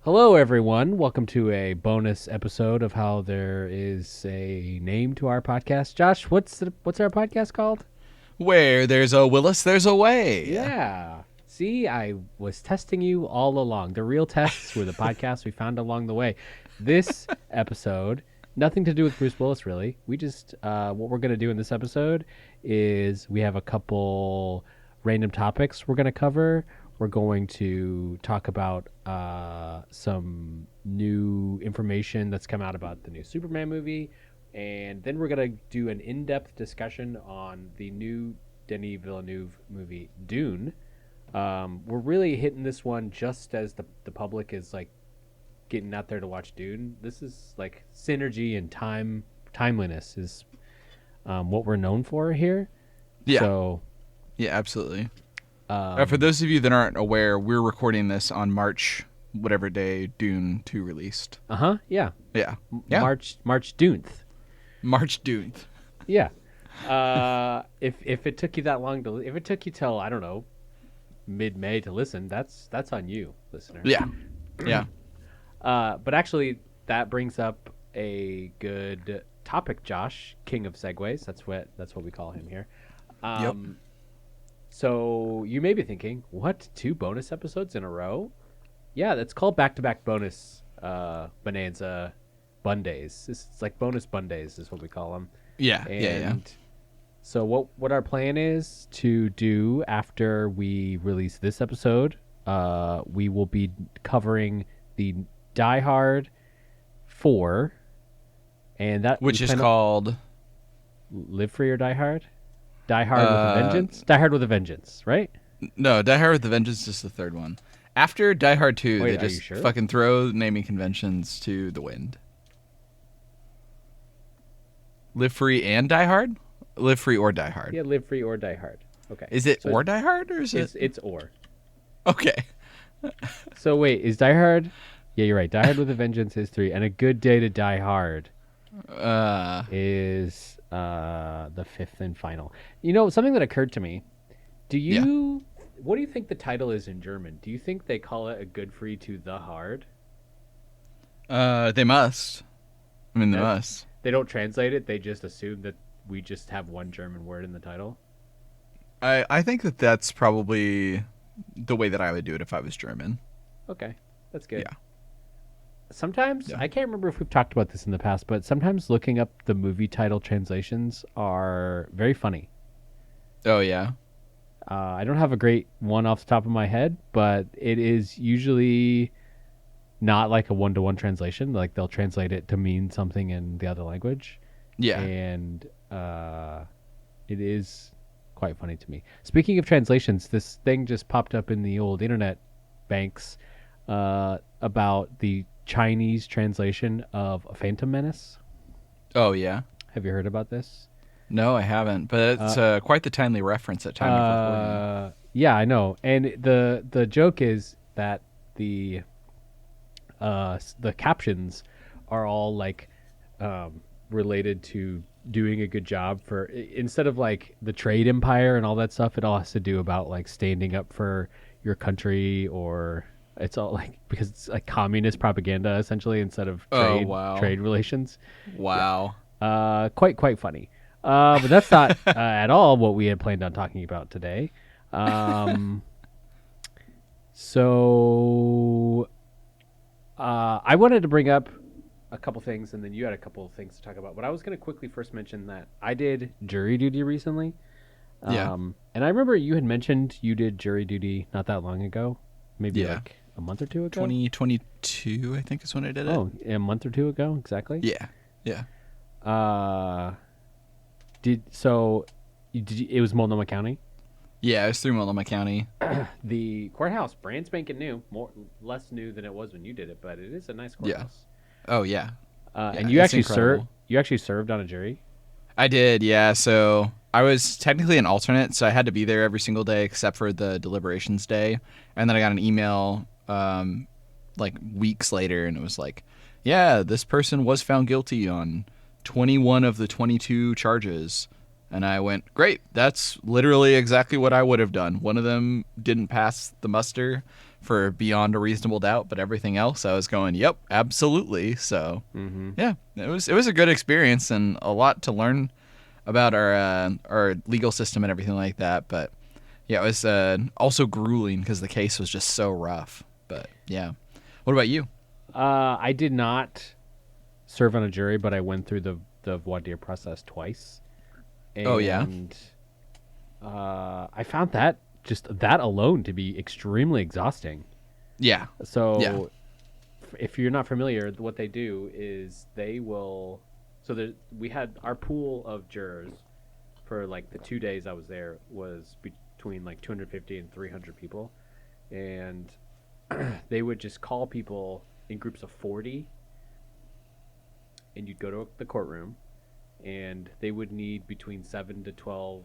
Hello, everyone. Welcome to a bonus episode of How There Is a Name to Our Podcast. Josh, what's our podcast called? Where there's a Willis, there's a way. Yeah. See, I was testing you all along. The real tests were the podcasts we found along the way. This episode, nothing to do with Bruce Willis, really. We just, what we're going to do in this episode is we have a couple random topics we're going to cover. We're going to talk about some new information that's come out about the new Superman movie. And then we're going to do an in-depth discussion on the new Denis Villeneuve movie, Dune. We're really hitting this one just as the public is like getting out there to watch Dune. This is like synergy and timeliness is what we're known for here. Yeah. So, yeah, absolutely. For those of you that aren't aware, we're recording this on March, whatever day Dune 2 released. Yeah. Yeah. March Duneth. March Dune. Yeah. If it took you that long if it took you till, I don't know, mid-May to listen, that's on you, listener. Yeah. Yeah. But actually, that brings up a good topic, Josh, king of segues. That's what we call him here. Yep. So you may be thinking, what, 2 bonus episodes in a row? Yeah, that's called back-to-back bonus Bonanza Bundays. It's like bonus Bundays is what we call them. Yeah. And so what our plan is to do after we release this episode, we will be covering the Die Hard 4, and that which is called Live Free or Die Hard? Die Hard with a Vengeance? Die Hard with a Vengeance, right? No, Die Hard with a Vengeance is the third one. After Die Hard 2, Wait, they just fucking throw naming conventions to the wind. Live Free and Die Hard? Live Free or Die Hard? Yeah, Live Free or Die Hard. Okay. Is it or Die Hard, or is it? It's or. Okay. So wait, is Die Hard... Yeah, you're right. Die Hard with a Vengeance is 3, and A Good Day to Die Hard is the 5th and final. You know, something that occurred to me. What do you think the title is in German? Do you think they call it A Good Free to the Hard? They must. I mean, they must. They don't translate it. They just assume that we just have one German word in the title. I think that's probably the way that I would do it if I was German. Okay, that's good. Yeah. Sometimes, I can't remember if we've talked about this in the past, but sometimes looking up the movie title translations are very funny. Oh, yeah? I don't have a great one off the top of my head, but it is usually not like a one-to-one translation. Like they'll translate it to mean something in the other language. Yeah. And it is quite funny to me. Speaking of translations, this thing just popped up in the old internet banks about the Chinese translation of Phantom Menace. Oh, yeah? Have you heard about this? No, I haven't, but it's quite the timely reference at time of recording. Yeah, I know. And the joke is that the captions are all like related to doing a good job for, instead of like the trade empire and all that stuff, it all has to do about like standing up for your country, or it's all like, because it's like communist propaganda essentially instead of trade relations. Wow. Yeah. Quite funny. But that's not at all what we had planned on talking about today. So I wanted to bring up a couple things, and then you had a couple of things to talk about. But I was going to quickly first mention that I did jury duty recently. Yeah. And I remember you had mentioned you did jury duty not that long ago. Maybe like a month or two ago? 2022, I think is when I did it. Oh, a month or two ago, exactly? Yeah. Yeah. It was Multnomah County? Yeah, it was through Multnomah County. The courthouse, brand spanking new, less new than it was when you did it, but it is a nice courthouse. Yeah. Oh, yeah. And you actually served. You actually served on a jury? I did, yeah. So I was technically an alternate, so I had to be there every single day except for the deliberations day. And then I got an email like weeks later, and it was like, yeah, this person was found guilty on 21 of the 22 charges. And I went, great, that's literally exactly what I would have done. One of them didn't pass the muster for beyond a reasonable doubt, but everything else I was going, yep, absolutely. So yeah, it was a good experience and a lot to learn about our legal system and everything like that. But yeah, it was also grueling because the case was just so rough. But yeah, what about you? I did not serve on a jury, but I went through the voir dire process twice. And, Oh yeah, I found that alone to be extremely exhausting. yeah, So, yeah, if you're not familiar, what they do is they will. So we had our pool of jurors for like the 2 days I was there was between like 250 and 300 people, and they would just call people in groups of 40, and you'd go to the courtroom, and they would need between 7 to 12,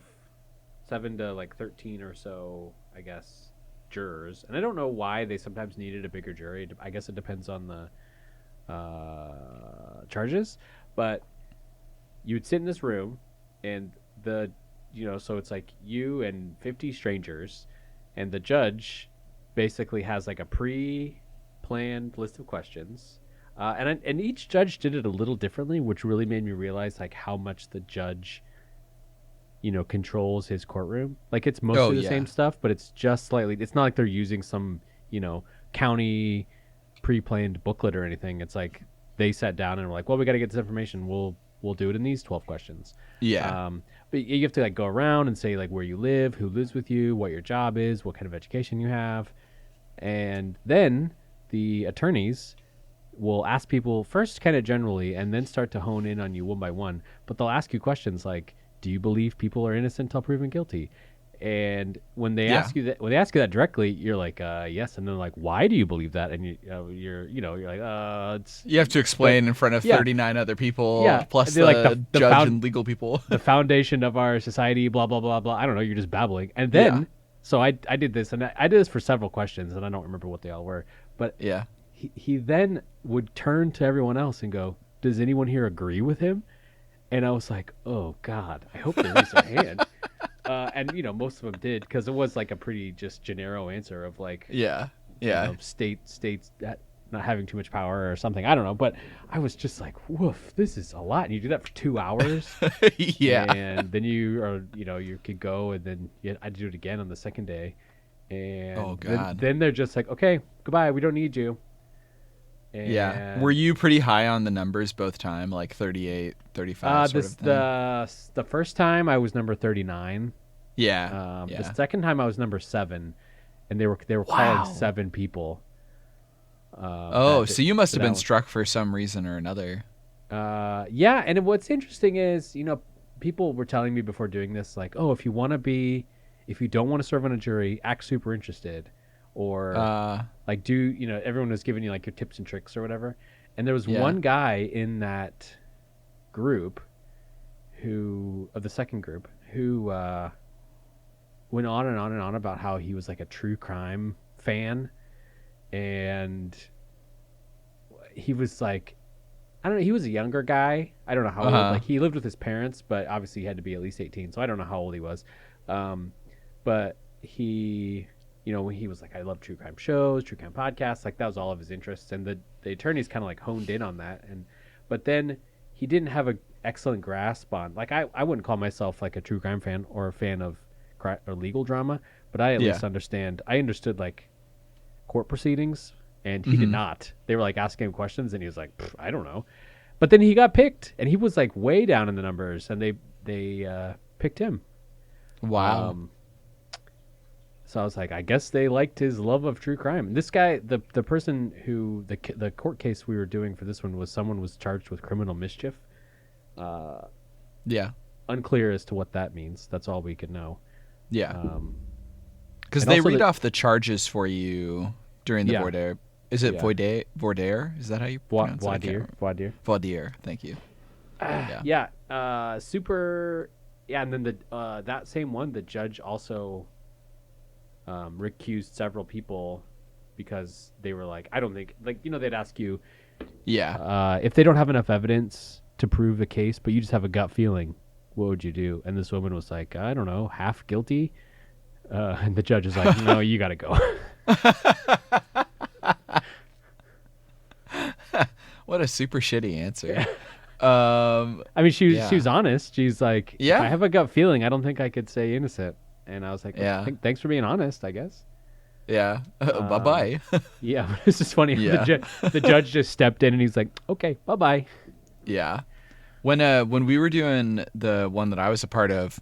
7 to like 13 or so, I guess, jurors. And I don't know why they sometimes needed a bigger jury. I guess it depends on the charges, but you would sit in this room, and so it's like you and 50 strangers, and the judge basically has like a pre-planned list of questions, and each judge did it a little differently, which really made me realize like how much the judge, controls his courtroom. Like it's mostly the same stuff, but it's just slightly. It's not like they're using some county pre-planned booklet or anything. It's like they sat down and were like, well, we got to get this information. We'll do it in these 12 questions. yeah, But you have to like go around and say like where you live, who lives with you, what your job is, what kind of education you have. And then the attorneys will ask people first kind of generally and then start to hone in on you one by one. But they'll ask you questions like, do you believe people are innocent until proven guilty? And when they ask you that directly, you're like, yes. And then like, why do you believe that? And you're like, it's. you have to explain in front of 39 other people, plus the, like the judge and legal people. The foundation of our society, blah blah blah blah. I don't know. You're just babbling, and then so I did this, and I did this for several questions, and I don't remember what they all were, but yeah, he then would turn to everyone else and go, "Does anyone here agree with him?" And I was like, "Oh God, I hope they raise their hand." And most of them did, because it was like a pretty just generic answer of like, states that not having too much power or something. I don't know, but I was just like, woof, this is a lot. And you do that for 2 hours. yeah, And then you could go, and then I do it again on the second day. And oh God, then they're just like, okay, goodbye, we don't need you. And were you pretty high on the numbers both time, like 38, 35 sort of thing? The first time I was number 39. Yeah. The second time I was number 7, and they were calling 7 people. So you must have been struck for some reason or another. Yeah, and what's interesting is, people were telling me before doing this, like, oh, if you don't want to serve on a jury, act super interested. Or like everyone was giving you like your tips and tricks or whatever. And there was one guy in that group of the second group who went on and on and on about how he was like a true crime fan. And he was like, I don't know, he was a younger guy. I don't know how old. Like he lived with his parents, but obviously he had to be at least 18. So I don't know how old he was. But he... he was like, I love true crime shows, true crime podcasts. Like that was all of his interests, and the attorneys kind of like honed in on that. But then he didn't have an excellent grasp on, like I wouldn't call myself like a true crime fan or a fan of or legal drama, but I at least understand. I understood like court proceedings, and he did not. They were like asking him questions, and he was like, I don't know. But then he got picked, and he was like way down in the numbers, and they picked him. Wow. So I was like, I guess they liked his love of true crime. And this guy, the person who the court case we were doing for this one was someone was charged with criminal mischief. Unclear as to what that means. That's all we could know. Yeah. Because they read off the charges for you during the voir dire. Is it voir dire? Is that how you pronounce it? Voir dire. Thank you. Super. Yeah, and then that same one, the judge also recused several people because they were like, I don't think, like, they'd ask you, if they don't have enough evidence to prove the case, but you just have a gut feeling, what would you do? And this woman was like, I don't know, half guilty. And the judge is like, no, you got to go. What a super shitty answer. Yeah. Um, I mean, yeah. she was honest. She's like, if Yeah. I have a gut feeling, I don't think I could say innocent. And I was like, well, Yeah. thanks for being honest, I guess. Yeah. Bye bye. Yeah, it's just funny. Yeah. The judge just stepped in and he's like, okay, bye bye. Yeah. When we were doing the one that I was a part of,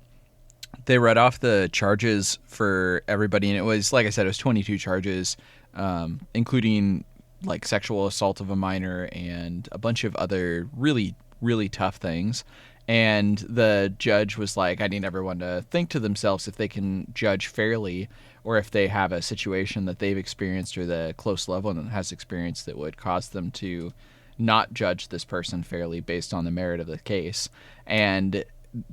they read off the charges for everybody, and it was, like I said, it was 22 charges, including like sexual assault of a minor and a bunch of other really, really tough things. And the judge was like, I need everyone to think to themselves if they can judge fairly, or if they have a situation that they've experienced or the close loved one has experienced that would cause them to not judge this person fairly based on the merit of the case. And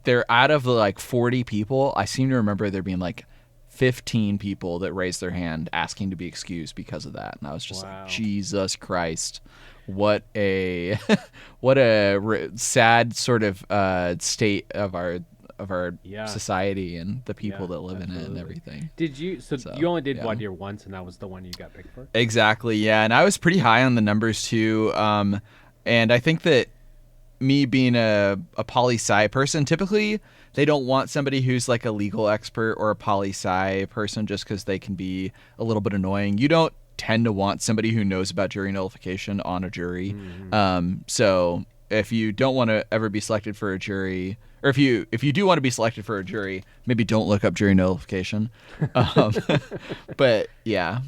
they're out of the like 40 people, I seem to remember there being like 15 people that raised their hand asking to be excused because of that. And I was just like, Jesus Christ, what a sad sort of state of our society and the people that live in it and everything. Did you? So you only did one year once, and that was the one you got picked for? Exactly. Yeah, and I was pretty high on the numbers too. And I think that me being a poli-sci person, typically they don't want somebody who's like a legal expert or a poli-sci person just because they can be a little bit annoying. You don't tend to want somebody who knows about jury nullification on a jury. Mm-hmm. So if you don't want to ever be selected for a jury, or if you do want to be selected for a jury, maybe don't look up jury nullification. But yeah,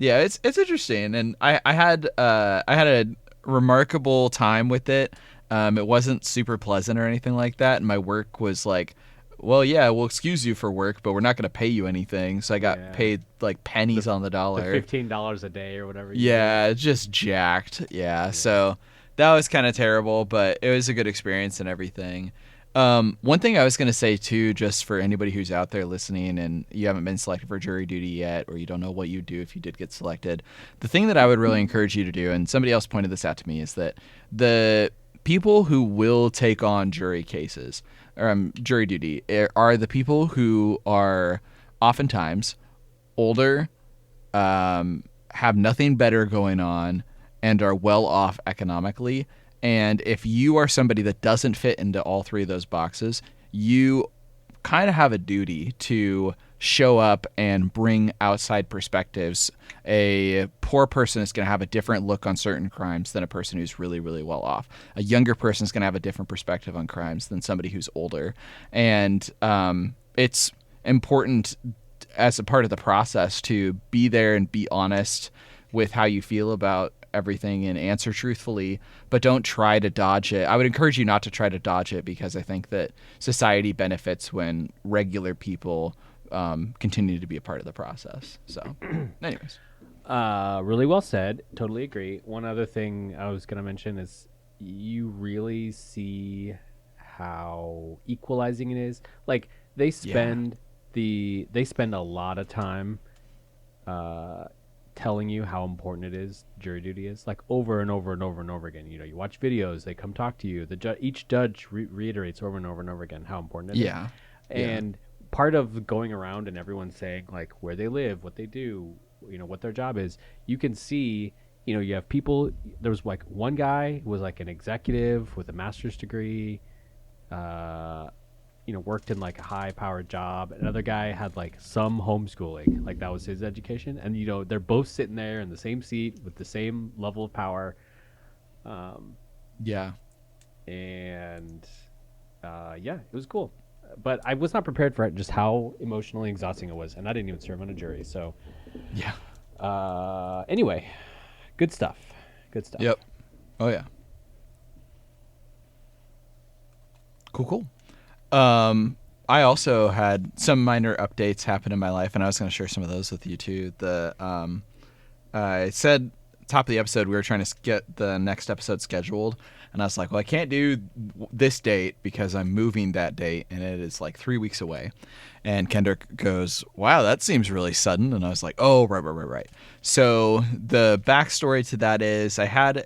it's interesting, and I had a remarkable time with it. It wasn't super pleasant or anything like that, and my work was like, well, yeah, we'll excuse you for work, but we're not going to pay you anything. So I got paid like pennies on the dollar. The $15 a day or whatever. Yeah, just jacked. Yeah, so that was kind of terrible, but it was a good experience and everything. One thing I was going to say too, just for anybody who's out there listening and you haven't been selected for jury duty yet, or you don't know what you'd do if you did get selected, the thing that I would really encourage you to do, and somebody else pointed this out to me, is that the people who will take on jury cases, jury duty, are the people who are oftentimes older, have nothing better going on, and are well off economically. And if you are somebody that doesn't fit into all three of those boxes, you kind of have a duty to show up and bring outside perspectives. A poor person is going to have a different look on certain crimes than a person who's really, really well off. A younger person is going to have a different perspective on crimes than somebody who's older. And it's important as a part of the process to be there and be honest with how you feel about everything and answer truthfully, but don't try to dodge it. I would encourage you not to try to dodge it, because I think that society benefits when regular people continue to be a part of the process. So anyways. Really well said. Totally agree. One other thing I was going to mention is you really see how equalizing it is. Like they spend a lot of time telling you how important it is, jury duty is, like over and over and over and over again. You know, you watch videos, they come talk to you. Each judge reiterates over and over and over again how important it is. And part of going around and everyone saying like where they live, what they do, you know, what their job is, you can see, you know, you have people. There was like one guy who was like an executive with a master's degree, you know, worked in like a high-powered job. Another guy had like some homeschooling, like that was his education. And you know, they're both sitting there in the same seat with the same level of power. And it was cool. But I was not prepared for it, just how emotionally exhausting it was, and I didn't even serve on a jury. So anyway, good stuff. Yep. Oh yeah. Cool. I also had some minor updates happen in my life, and I was going to share some of those with you too. I said top of the episode we were trying to get the next episode scheduled, and I was like, well, I can't do this date because I'm moving that date, and it is like 3 weeks away. And Kendrick goes, wow, that seems really sudden. And I was like, oh, right. So the backstory to that is I had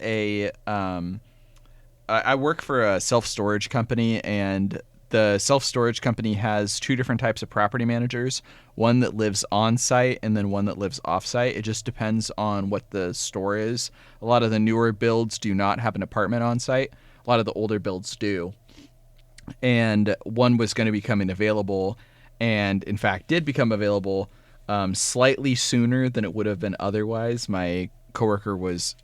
I work for a self-storage company, and the self-storage company has two different types of property managers, one that lives on site and then one that lives off site. It just depends on what the store is. A lot of the newer builds do not have an apartment on site. A lot of the older builds do. And one was going to be coming available, and in fact did become available slightly sooner than it would have been otherwise. My coworker was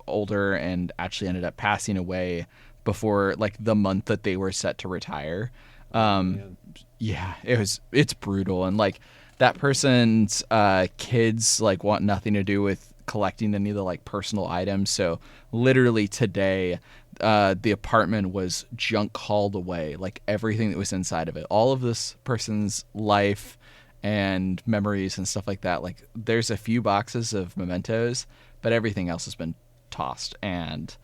older and actually ended up passing away before like the month that they were set to retire. Yeah, it's brutal. And like that person's kids like want nothing to do with collecting any of the like personal items. So literally today, the apartment was junk hauled away, like everything that was inside of it, all of this person's life and memories and stuff like that. Like there's a few boxes of mementos, but everything else has been tossed. And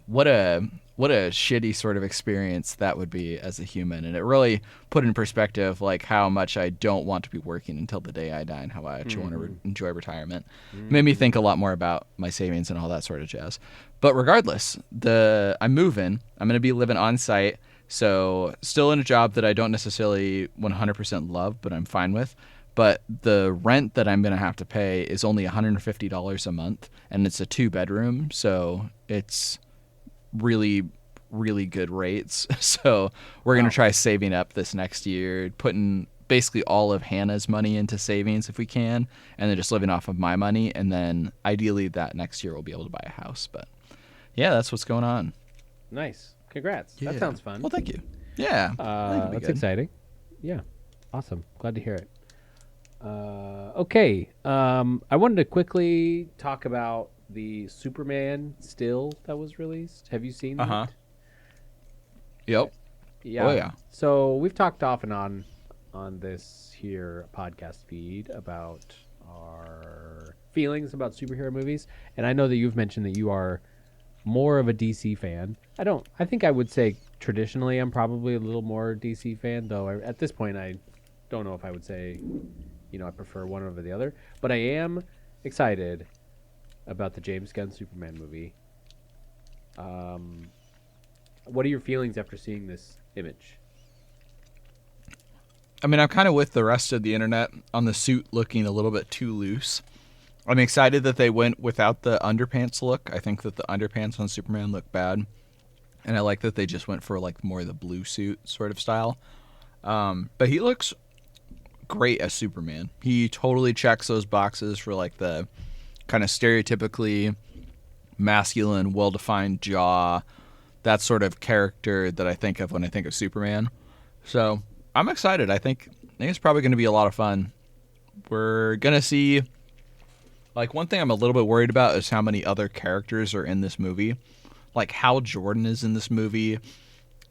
what a shitty sort of experience that would be as a human. And it really put in perspective like how much I don't want to be working until the day I die and how I actually want to enjoy retirement. Made me think a lot more about my savings and all that sort of jazz. But regardless, I'm moving. I'm going to be living on site. So still in a job that I don't necessarily 100% love, but I'm fine with. But the rent that I'm going to have to pay is only $150 a month, and it's a 2-bedroom. So it's really, really good rates. So we're going to try saving up this next year, putting basically all of Hannah's money into savings if we can, and then just living off of my money. And then ideally that next year we'll be able to buy a house. But yeah, that's what's going on. Nice. Congrats. Yeah. That sounds fun. Well, thank you. Yeah. That's exciting. Yeah. Awesome. Glad to hear it. Okay. I wanted to quickly talk about the Superman still that was released. Have you seen that? Yep. Yeah. Oh, yeah. So we've talked off and on this here podcast feed about our feelings about superhero movies. And I know that you've mentioned that you are more of a DC fan. I think I would say traditionally I'm probably a little more DC fan, though at this point I don't know if I would say, I prefer one over the other. But I am excited about the James Gunn Superman movie. What are your feelings after seeing this image? I mean, I'm kind of with the rest of the internet on the suit looking a little bit too loose. I'm excited that they went without the underpants look. I think that the underpants on Superman look bad. And I like that they just went for like more of the blue suit sort of style. But he looks great as Superman. He totally checks those boxes for like the kind of stereotypically masculine, well-defined jaw, that sort of character that I think of when I think of Superman. So I'm excited. I think it's probably going to be a lot of fun. We're going to see, like, one thing I'm a little bit worried about is how many other characters are in this movie. Like Hal Jordan is in this movie.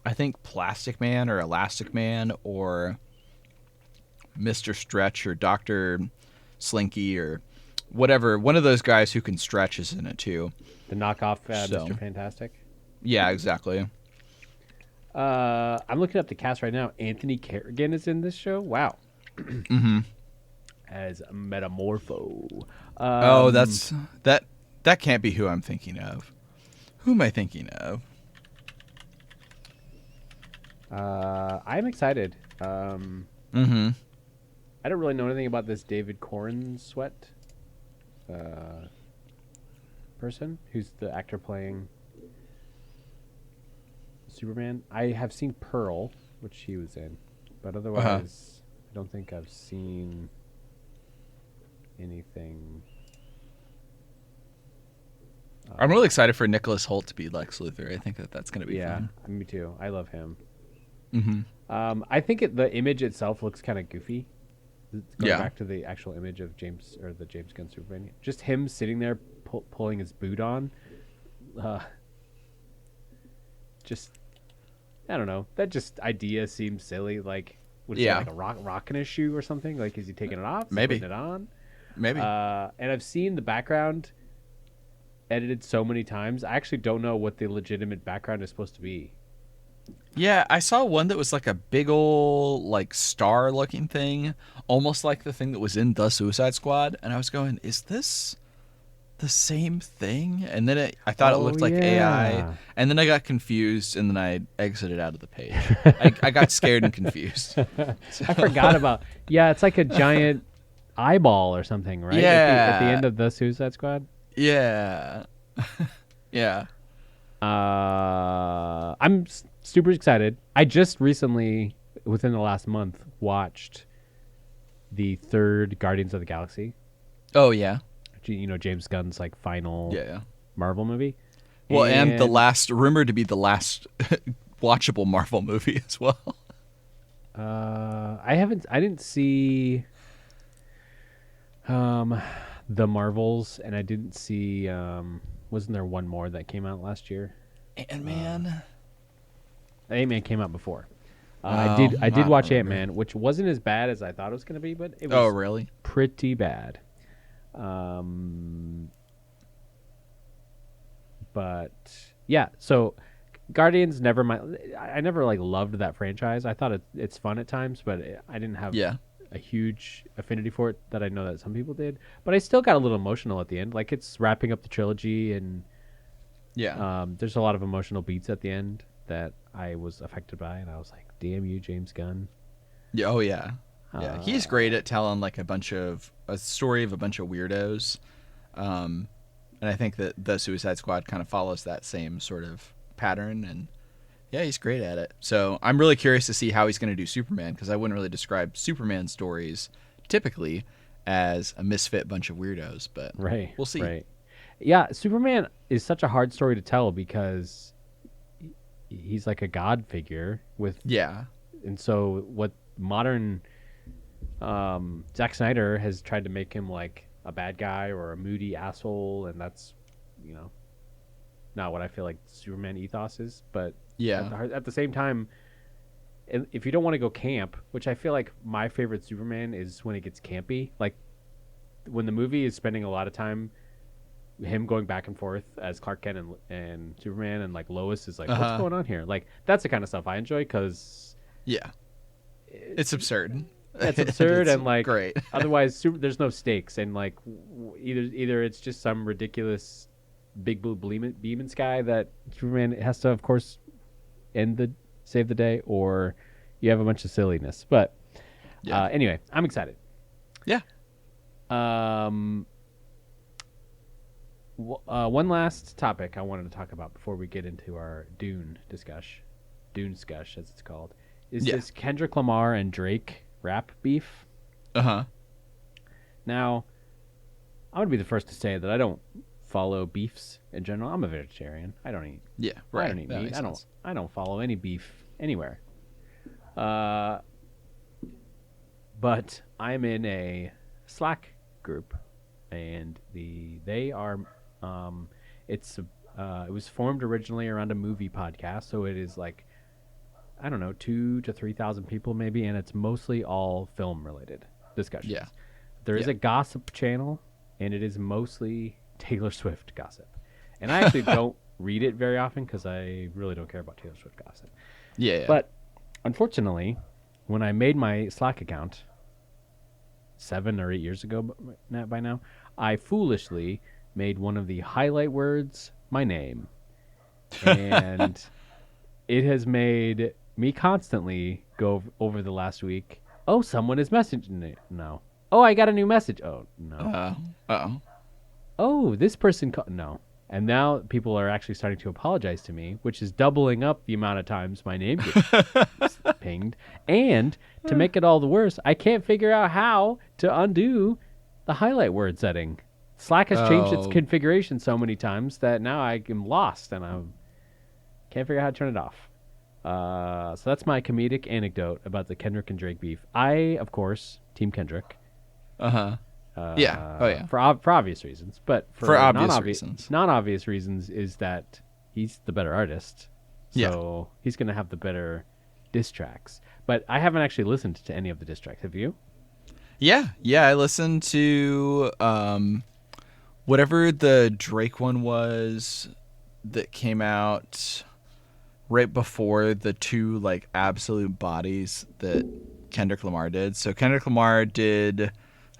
I think Plastic Man or Elastic Man or Mr. Stretch or Dr. Slinky or whatever. One of those guys who can stretch is in it too. The knockoff Mr. Fantastic? Yeah, exactly. I'm looking up the cast right now. Anthony Kerrigan is in this show. Wow. Mm-hmm. As Metamorpho. That can't be who I'm thinking of. Who am I thinking of? I'm excited. Mm-hmm. I don't really know anything about this David Corn Sweat person who's the actor playing Superman. I have seen Pearl, which he was in, but otherwise I don't think I've seen anything. I'm really excited for Nicholas Hoult to be Lex Luthor. I think that's going to be fun. Yeah, me too. I love him. Mm-hmm. I think the image itself looks kind of goofy. Going back to the actual image of the James Gunn Superman. Just him sitting there pulling his boot on. Just, I don't know. That just idea seems silly. Like, would it like a rock in his shoe or something? Like, is he taking it off? Maybe. Is he putting it on? Maybe. And I've seen the background edited so many times. I actually don't know what the legitimate background is supposed to be. Yeah, I saw one that was like a big ol' like star looking thing, almost like the thing that was in The Suicide Squad, and I was going, is this the same thing? And then I thought it Oh looked like AI, yeah. and then I got confused, and then I exited out of the page. I got scared and confused. I forgot about. Yeah, it's like a giant eyeball or something, right? At the Yeah, end of the Suicide Squad. yeah, yeah. I'm super excited. I just recently, within the last month, watched the third Guardians of the Galaxy. Oh yeah, James Gunn's like final yeah. Marvel movie. Well, and the And last rumored to be the last watchable Marvel movie as well. I didn't see the Marvels, and I didn't see wasn't there one more that came out last year? And man, Ant-Man came out before. Oh, I did don't watch remember. Ant-Man, which wasn't as bad as I thought it was going to be, but it Oh was really? pretty bad. Um, but yeah, so Guardians never mind. I never like loved that franchise. I thought it's fun at times, but I didn't have Yeah, a huge affinity for it that I know that some people did. But I still got a little emotional at the end. Like it's wrapping up the trilogy, and yeah, there's a lot of emotional beats at the end that I was affected by, and I was like, "Damn you, James Gunn." yeah. Oh yeah, yeah. He's Uh, great at telling like a story of a bunch of weirdos, um, and I think that the Suicide Squad kind of follows that same sort of pattern. And yeah, he's great at it. So I'm really curious to see how he's going to do Superman, because I wouldn't really describe Superman stories typically as a misfit bunch of weirdos, but right, we'll see. right. Yeah, Superman is such a hard story to tell because he's like a god figure with, Yeah. and so what modern Zack Snyder has tried to make him like a bad guy or a moody asshole, and that's you know not what I feel like Superman ethos is. But Yeah. at the same time, if you don't want to go camp, which I feel like my favorite Superman is when it gets campy, like when the movie is spending a lot of time him going back and forth as Clark Kent and Superman, and like Lois is like, what's Uh-huh. going on here? Like that's the kind of stuff I enjoy because Yeah. It's absurd. it's absurd and like great. otherwise there's no stakes, and like either it's just some ridiculous big blue beam in sky that Superman has to of course save the day, or you have a bunch of silliness. But Yeah. anyway, I'm excited. Yeah. Um, one last topic I wanted to talk about before we get into our Dune discussion, as it's called, is Yeah. this Kendrick Lamar and Drake rap beef. Uh-huh. Now, I'm gonna be the first to say that I don't follow beefs in general. I'm a vegetarian. I don't eat. Yeah. I Right. don't eat That meat. makes sense. I don't follow any beef anywhere. Uh, but I'm in a Slack group, and they are it was formed originally around a movie podcast, so it is like I don't know 2,000 to 3,000 people maybe, and it's mostly all film related discussions. Yeah. There is Yeah. a gossip channel, and it is mostly Taylor Swift gossip, and I actually don't read it very often because I really don't care about Taylor Swift gossip. Yeah. Yeah. But unfortunately, when I made my Slack account 7 or 8 years ago by now, I foolishly made one of the highlight words my name. And it has made me constantly go over the last week. Oh, someone is messaging it. No. Oh, I got a new message. Oh, no. Uh-oh. Oh, this person no. And now people are actually starting to apologize to me, which is doubling up the amount of times my name gets pinged. And to make it all the worse, I can't figure out how to undo the highlight word setting. Slack has changed its Oh. configuration so many times that now I am lost and I can't figure out how to turn it off. So that's my comedic anecdote about the Kendrick and Drake beef. I, of course, Team Kendrick. Uh-huh. Yeah. Oh, yeah. For obvious reasons, but For obvious non-obvious reasons. non-obvious reasons is that he's the better artist, so he's gonna have the better diss tracks. But I haven't actually listened to any of the diss tracks. Have you? Yeah. Yeah. I listened to whatever the Drake one was that came out right before the two like absolute bodies that Kendrick Lamar did. So Kendrick Lamar did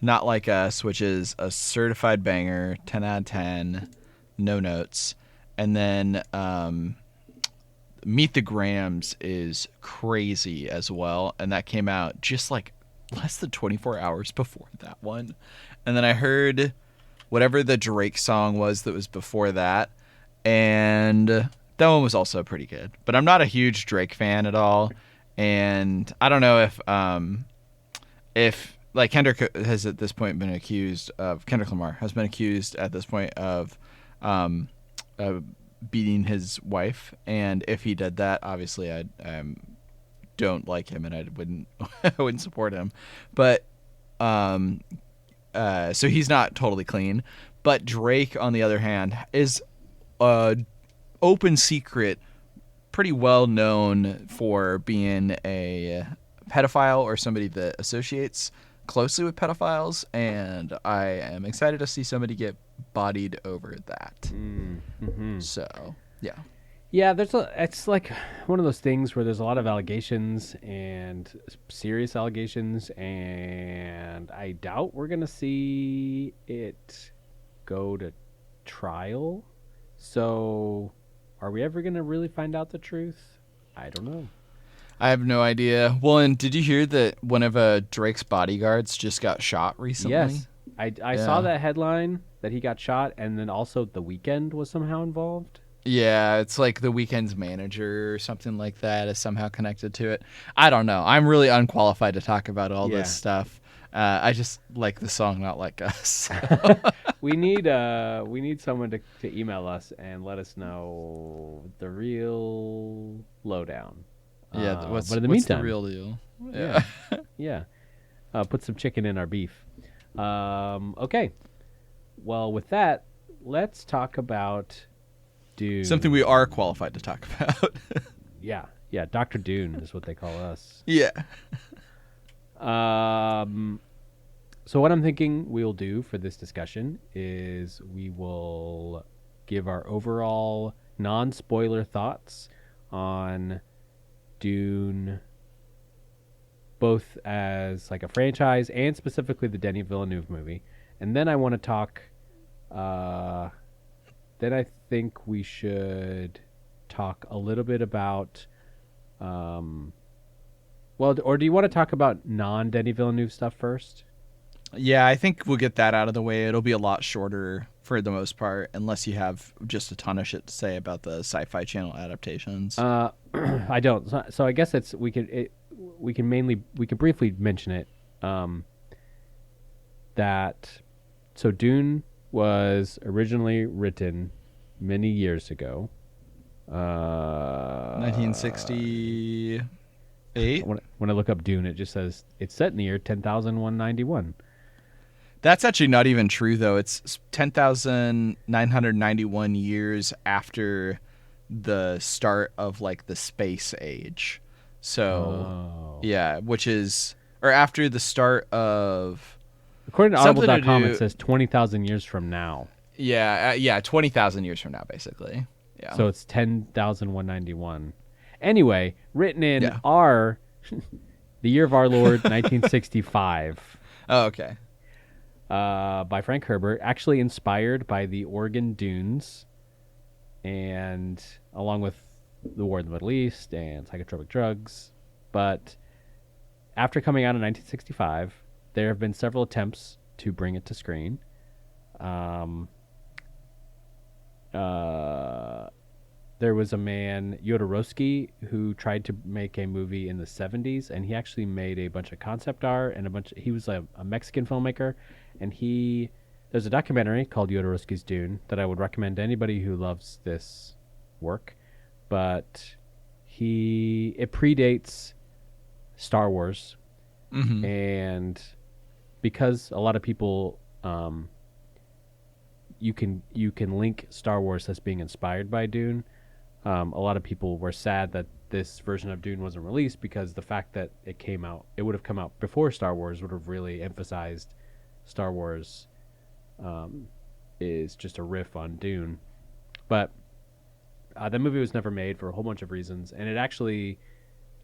Not Like Us, which is a certified banger, 10 out of 10, no notes. And then Meet the Grahams is crazy as well, and that came out just like less than 24 hours before that one. And then I heard whatever the Drake song was that was before that, and that one was also pretty good. But I'm not a huge Drake fan at all, and I don't know if like Kendrick has at this point been accused of Kendrick Lamar has been accused at this point of beating his wife, and if he did that, obviously I don't like him and I wouldn't I wouldn't support him. But so he's not totally clean. But Drake, on the other hand, is a open secret, pretty well known for being a pedophile or somebody that associates closely with pedophiles, and I am excited to see somebody get bodied over that. Mm-hmm. So, yeah. Yeah, it's like one of those things where there's a lot of allegations and serious allegations, and I doubt we're going to see it go to trial. So, are we ever going to really find out the truth? I don't know. I have no idea. Well, and did you hear that one of Drake's bodyguards just got shot recently? Yes. I saw that headline that he got shot, and then also The Weeknd was somehow involved. Yeah, it's like The Weeknd's manager or something like that is somehow connected to it. I don't know. I'm really unqualified to talk about all this stuff. I just like the song Not Like Us. We need someone to email us and let us know the real lowdown. Yeah, what's but in the meantime, the real deal? Yeah. Yeah. Put some chicken in our beef. Okay. Well, with that, let's talk about Dune. Something we are qualified to talk about. Yeah. Dr. Dune is what they call us. Yeah. So what I'm thinking we'll do for this discussion is we will give our overall non-spoiler thoughts on Dune, both as like a franchise and specifically the Denis Villeneuve movie. And then I want to talk, then I think we should talk a little bit about, or do you want to talk about non-Denis Villeneuve stuff first? Yeah, I think we'll get that out of the way. It'll be a lot shorter for the most part, unless you have just a ton of shit to say about the Sci-Fi Channel adaptations. I don't. So I guess we can briefly mention it. So Dune was originally written many years ago. 1968. When I look up Dune, it just says it's set in the year 10,191. That's actually not even true, though. It's 10,991 years after the start of like the space age. So, yeah, which is, or after the start of. According to Audible.com, it says 20,000 years from now. Yeah, 20,000 years from now, basically. Yeah. So it's 10,191. Anyway, written in the year of our Lord, 1965. Oh, okay. By Frank Herbert, actually inspired by the Oregon Dunes, and along with the war in the Middle East and psychotropic drugs. But after coming out in 1965, there have been several attempts to bring it to screen. There was a man, Jodorowsky, who tried to make a movie in the 70s, and he actually made a bunch of concept art and he was a Mexican filmmaker, and there's a documentary called Jodorowsky's Dune that I would recommend to anybody who loves this work, but it predates Star Wars, and because a lot of people, you can link Star Wars as being inspired by Dune. A lot of people were sad that this version of Dune wasn't released because the fact that it would have come out before Star Wars would have really emphasized Star Wars is just a riff on Dune. But the movie was never made for a whole bunch of reasons, and it actually,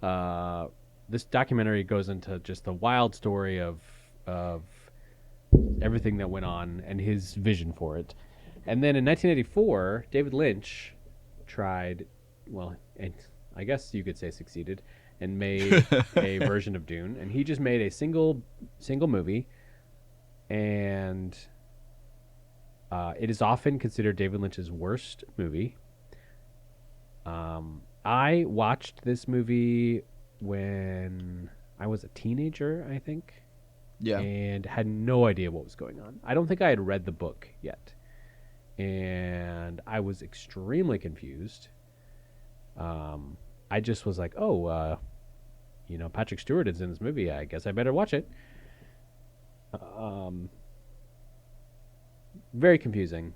this documentary goes into just the wild story of everything that went on and his vision for it. And then in 1984, David Lynch tried, well, and I guess you could say succeeded, and made a version of Dune. And he just made a single movie, and it is often considered David Lynch's worst movie. I watched this movie when I was a teenager, I think. Yeah. And had no idea what was going on. I don't think I had read the book yet. And I was extremely confused. I just was like, Patrick Stewart is in this movie. I guess I better watch it. Very confusing.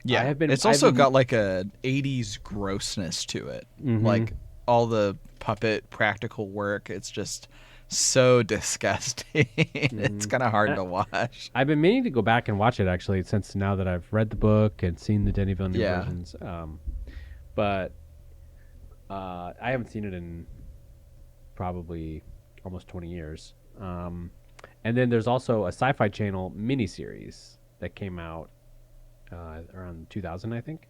Yeah, it's also got like a 80s grossness to it. Mm-hmm. Like all the puppet practical work, it's just so disgusting. It's kind of hard to watch. I've been meaning to go back and watch it, actually, since now that I've read the book and seen the Denis Villeneuve versions. But I haven't seen it in probably almost 20 years. And then there's also a Sci-Fi Channel miniseries that came out around 2000, I think.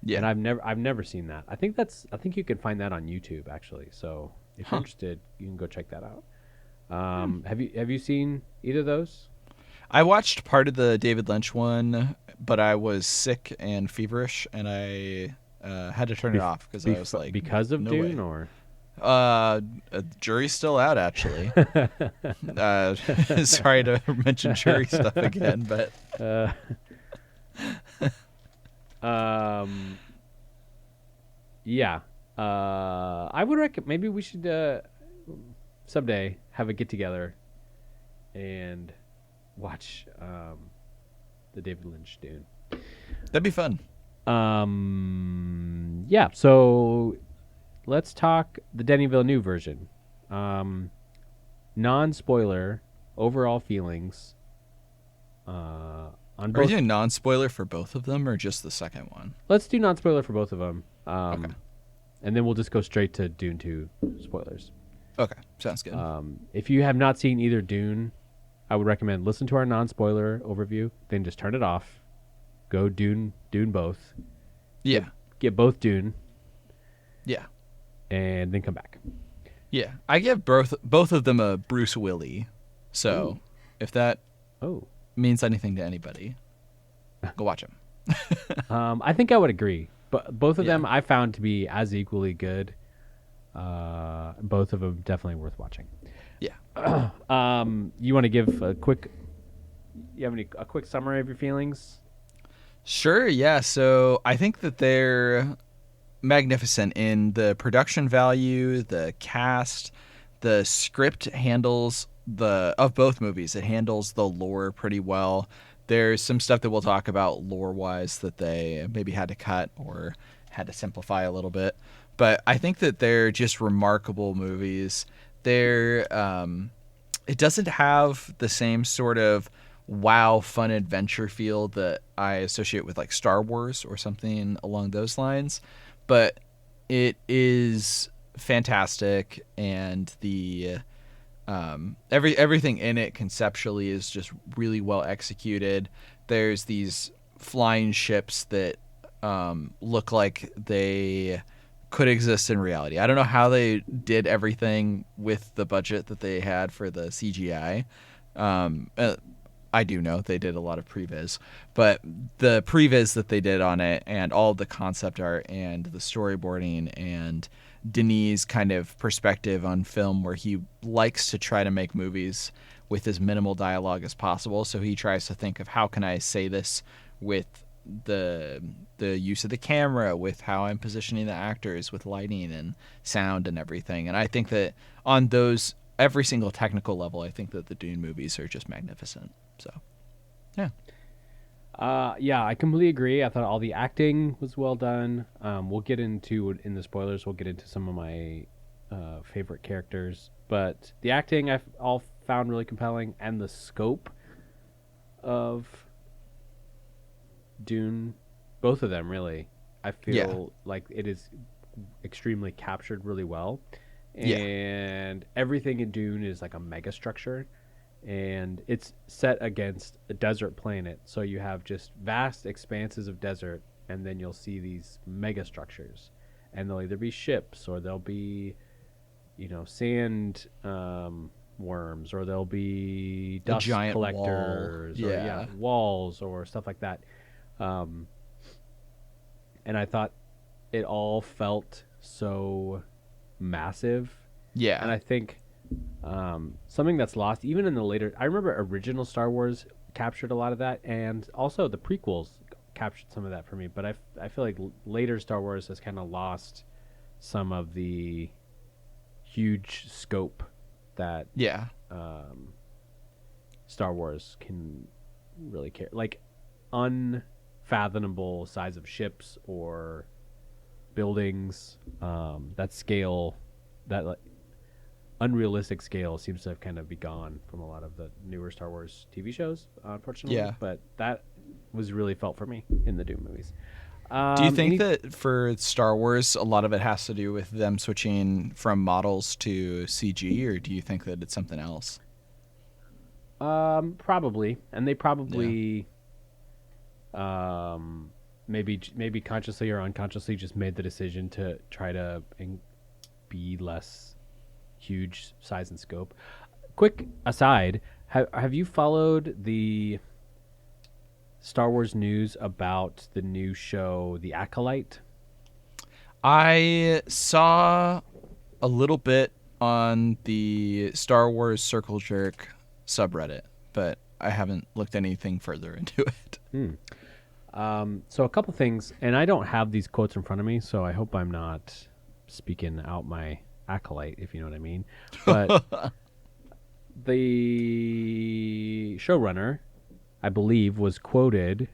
Yeah. And I've never seen that. I think you can find that on YouTube, actually. So if you're interested, you can go check that out. Have you seen either of those? I watched part of the David Lynch one, but I was sick and feverish, and I had to turn it off because I was like, because of no Dune, way. or Jury's still out, actually. Sorry to mention jury stuff again, but yeah. I would recommend maybe we should someday have a get together and watch the David Lynch Dune. that'd be fun. Yeah. So let's talk the Denis Villeneuve version. Non-spoiler, overall feelings. On both. Are you doing non-spoiler for both of them, or just the second one? Let's do non-spoiler for both of them. Okay. And then we'll just go straight to Dune 2 spoilers. Okay, sounds good. If you have not seen either Dune, I would recommend listen to our non-spoiler overview, then just turn it off. Go Dune both. Yeah. Get both Dune. Yeah. And then come back. Yeah. I give both of them a Bruce Willis. So if that means anything to anybody, go watch them. I think I would agree. But both of them I found to be as equally good. Both of them definitely worth watching. Yeah. You want to give a quick summary of your feelings? Sure, yeah. So I think that they're magnificent in the production value, the cast, the script handles of both movies. It handles the lore pretty well. There's some stuff that we'll talk about lore-wise that they maybe had to cut or had to simplify a little bit. But I think that they're just remarkable movies. It doesn't have the same sort of wow, fun adventure feel that I associate with like Star Wars or something along those lines. But it is fantastic, and the everything in it conceptually is just really well executed. There's these flying ships that look like they could exist in reality. I don't know how they did everything with the budget that they had for the CGI. I do know they did a lot of previs, but the previs that they did on it and all the concept art and the storyboarding and Denis' kind of perspective on film, where he likes to try to make movies with as minimal dialogue as possible. So he tries to think of how can I say this with the use of the camera, with how I'm positioning the actors, with lighting and sound and everything. And I think that on those every single technical level, I think that the Dune movies are just magnificent. So, yeah. Yeah, I completely agree. I thought all the acting was well done. We'll get into, in the spoilers, we'll get into some of my favorite characters. But the acting I've all found really compelling, and the scope of Dune, both of them really, I feel like it is extremely captured really well. And everything in Dune is like a mega structure. and it's set against a desert planet. So you have just vast expanses of desert, and then you'll see these mega structures, and they'll either be ships or they'll be, sand worms, or they'll be A dust giant collectors, wall. or Yeah. walls or stuff like that. And I thought it all felt so massive. Yeah. And I think something that's lost, even in the later, I remember original Star Wars captured a lot of that, and also the prequels captured some of that for me. But I feel like later Star Wars has kind of lost some of the huge scope that Yeah. Star Wars can really care, like unfathomable size of ships or buildings. That scale, that like unrealistic scale, seems to have kind of be gone from a lot of the newer Star Wars TV shows, unfortunately. Yeah. But that was really felt for me in the Dune movies. Do you think that for Star Wars, a lot of it has to do with them switching from models to CG, or do you think that it's something else? Probably, and they probably, maybe consciously or unconsciously just made the decision to try to be less huge size and scope. Quick aside, have you followed the Star Wars news about the new show, The Acolyte? I saw a little bit on the Star Wars Circle Jerk subreddit, but I haven't looked anything further into it. So a couple things, and I don't have these quotes in front of me, so I hope I'm not speaking out my acolyte, if you know what I mean. But the showrunner, I believe, was quoted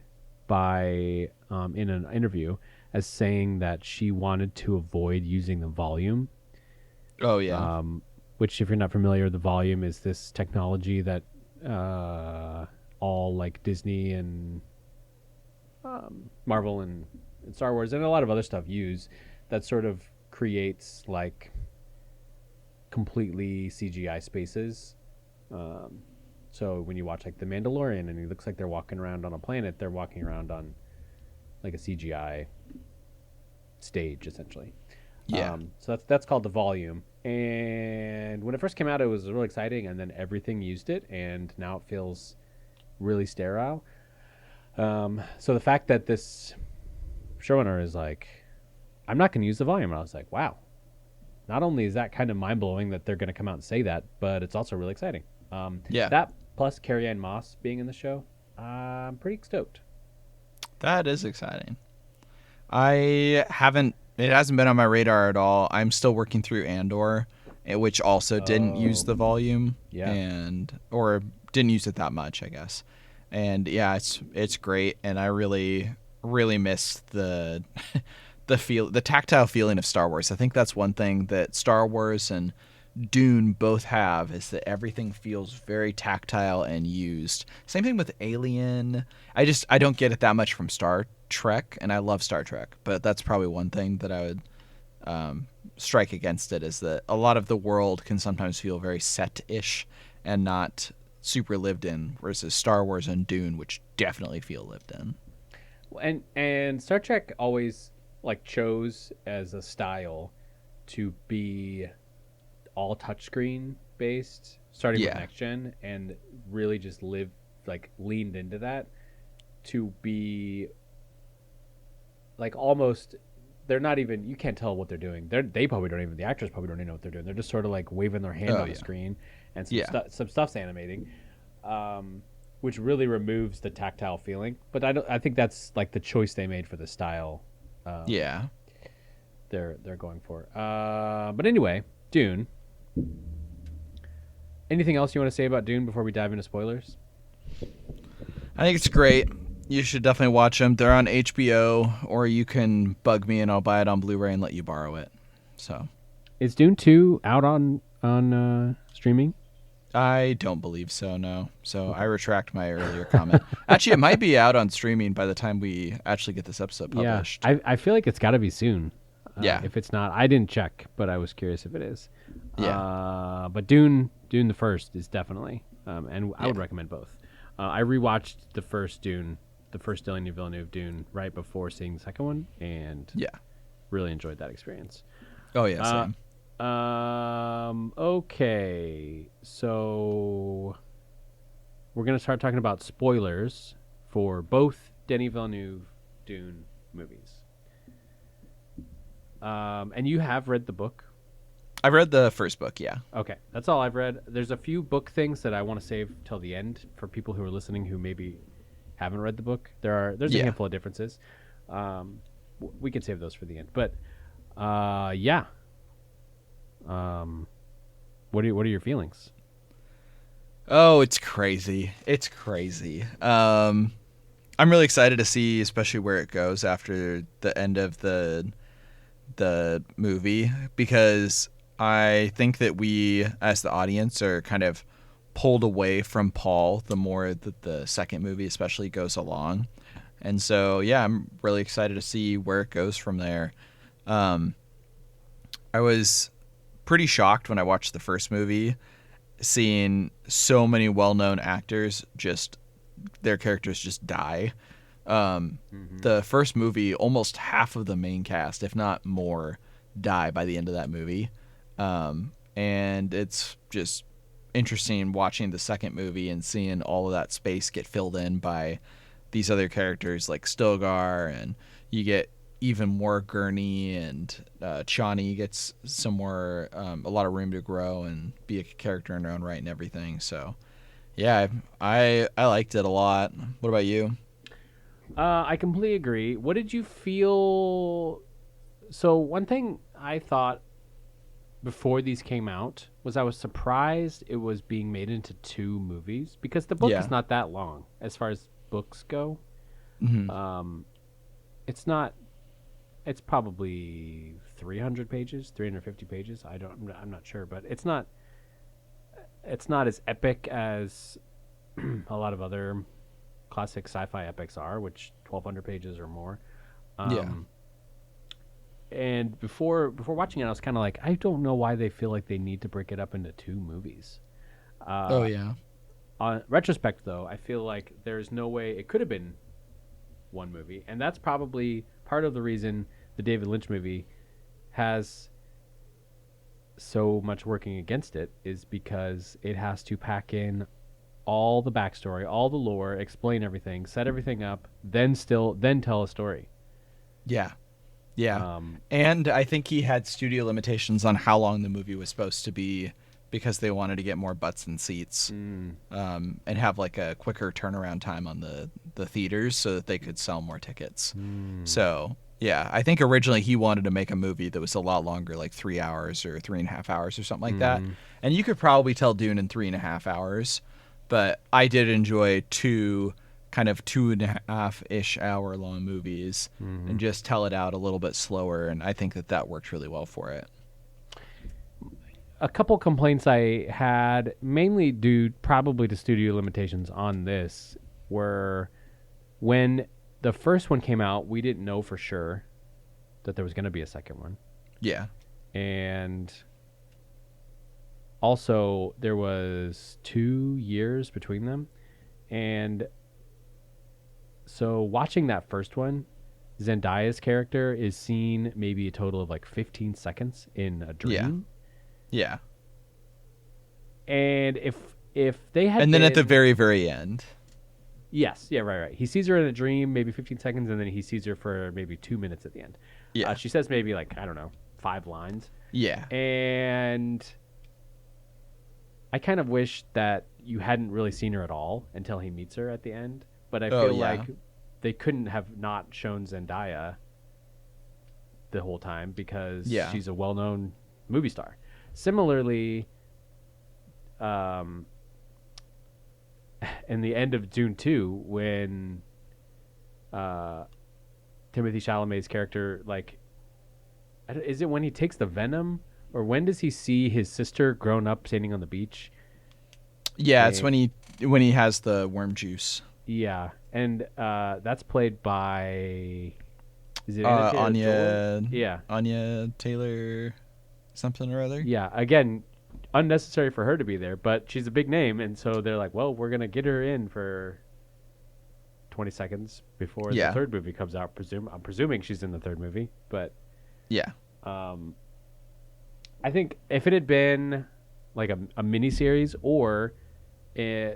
by in an interview as saying that she wanted to avoid using the volume. Oh yeah. Which, if you're not familiar, the volume is this technology that all like Disney and Marvel and Star Wars and a lot of other stuff use, that sort of creates like completely CGI spaces. So when you watch like The Mandalorian and it looks like they're walking around on a planet, they're walking around on like a CGI stage essentially. Yeah. So that's called the volume. And when it first came out, it was really exciting, and then everything used it, and now it feels really sterile. So the fact that this showrunner is like, I'm not going to use the volume, and I was like, wow. Not only is that kind of mind blowing that they're going to come out and say that, but it's also really exciting. Yeah. That plus Carrie Ann Moss being in the show, I'm pretty stoked. That is exciting. It hasn't been on my radar at all. I'm still working through Andor, which also didn't use the volume, or didn't use it that much, I guess. And yeah, it's great, and I really miss the the tactile feeling of Star Wars. I think that's one thing that Star Wars and Dune both have, is that everything feels very tactile and used. Same thing with Alien. I don't get it that much from Star Trek, and I love Star Trek, but that's probably one thing that I would strike against it, is that a lot of the world can sometimes feel very set-ish and not super lived in, versus Star Wars and Dune, which definitely feel lived in. And Star Trek always like chose as a style to be all touchscreen based, starting with Next Gen, and really just leaned into that to be like almost, they're not even, you can't tell what they're doing. They probably don't even, the actors probably don't even know what they're doing. They're just sort of like waving their hand on the screen, and some stuff's animating, which really removes the tactile feeling. But I think that's like the choice they made for the style. They're going for. But anyway, Dune. Anything else you want to say about Dune before we dive into spoilers? I think it's great. You should definitely watch them. They're on HBO, or you can bug me and I'll buy it on Blu-ray and let you borrow it. So, is Dune 2 out on streaming? I don't believe so, no. So I retract my earlier comment. Actually, it might be out on streaming by the time we actually get this episode published. Yeah, I feel like it's got to be soon. If it's not, I didn't check, but I was curious if it is. Yeah. But Dune the first is definitely and I Yeah. would recommend both. I rewatched the first Dune, the first Denis Villeneuve Dune, right before seeing the second one, and Yeah. really enjoyed that experience. Oh yeah, Uh, same. okay, so we're gonna start talking about spoilers for both Denis Villeneuve Dune movies. And you have read the book. I read the first book. Yeah. Okay, that's all I've read. There's a few book things that I want to save till the end for people who are listening who maybe haven't read the book. There's a Yeah. handful of differences. We can save those for the end. But yeah. What are your feelings? Oh, it's crazy. It's crazy. I'm really excited to see, especially where it goes after the end of the movie, because I think that we, as the audience, are kind of pulled away from Paul the more that the second movie, especially, goes along. And so, yeah, I'm really excited to see where it goes from there. I was pretty shocked when I watched the first movie, seeing so many well-known actors just their characters just die. The first movie, almost half of the main cast, if not more, die by the end of that movie. And it's just interesting watching the second movie and seeing all of that space get filled in by these other characters like Stilgar, and you get even more Gurney, and Chani gets some more, a lot of room to grow and be a character in her own right and everything. So, yeah, I liked it a lot. What about you? I completely agree. What did you feel? So one thing I thought before these came out was I was surprised it was being made into two movies because the book Yeah. is not that long as far as books go. Hmm. It's not. It's probably 300 pages, 350 pages. I'm not sure, but it's not. It's not as epic as a lot of other classic sci-fi epics are, which 1,200 pages or more. Yeah. And before watching it, I was kind of like, I don't know why they feel like they need to break it up into two movies. Oh yeah. On retrospect, though, I feel like there's no way it could have been one movie, and that's probably part of the reason the David Lynch movie has so much working against it is because it has to pack in all the backstory, all the lore, explain everything, set everything up, then tell a story. Yeah. Yeah. Um, And I think he had studio limitations on how long the movie was supposed to be because they wanted to get more butts and seats, and have like a quicker turnaround time on the theaters so that they could sell more tickets. So, yeah, I think originally he wanted to make a movie that was a lot longer, like 3 hours or 3.5 hours or something like that. And you could probably tell Dune in 3.5 hours, but I did enjoy two kind of 2.5-ish hour long movies and just tell it out a little bit slower. And I think that worked really well for it. a couple complaints I had, mainly due probably to studio limitations on this, were when the first one came out, we didn't know for sure that there was going to be a second one. Yeah. And also, there was 2 years between them. And so watching that first one, Zendaya's character is seen maybe a total of like 15 seconds in a dream. Yeah. And if they had And then at the been- very, very end. Yes, yeah, right. He sees her in a dream, maybe 15 seconds, and then he sees her for maybe 2 minutes at the end. Yeah. She says maybe like, I don't know, 5 lines. Yeah. And I kind of wish that you hadn't really seen her at all until he meets her at the end. But I Oh, feel yeah. like they couldn't have not shown Zendaya the whole time because Yeah. she's a well-known movie star. Similarly, in the end of Dune 2, when Timothée Chalamet's character, like, is it when he takes the venom, or when does he see his sister grown up standing on the beach? Yeah, it's when he has the worm juice. Yeah, and that's played by, is it Anya Anya. Taylor-Joy? Yeah, Anya Taylor, something or other. yeah. Again, unnecessary for her to be there, but she's a big name, and so they're like, well, we're gonna get her in for 20 seconds before the Yeah. third movie comes out. I'm presuming she's in the third movie, but Yeah. um, I think if it had been like a mini series or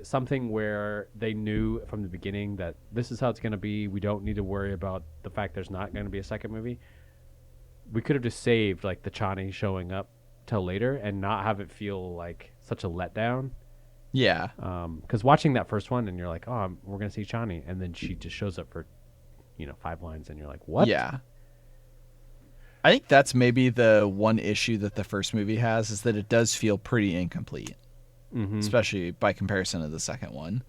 something where they knew from the beginning that this is how it's going to be, we don't need to worry about the fact there's not going to be a second movie. We could have just saved like the Chani showing up till later and not have it feel like such a letdown. Yeah. Because watching that first one and you're like, oh, we're going to see Chani, and then she just shows up for 5 lines, and you're like, what? Yeah. I think that's maybe the one issue that the first movie has, is that it does feel pretty incomplete, especially by comparison to the second one.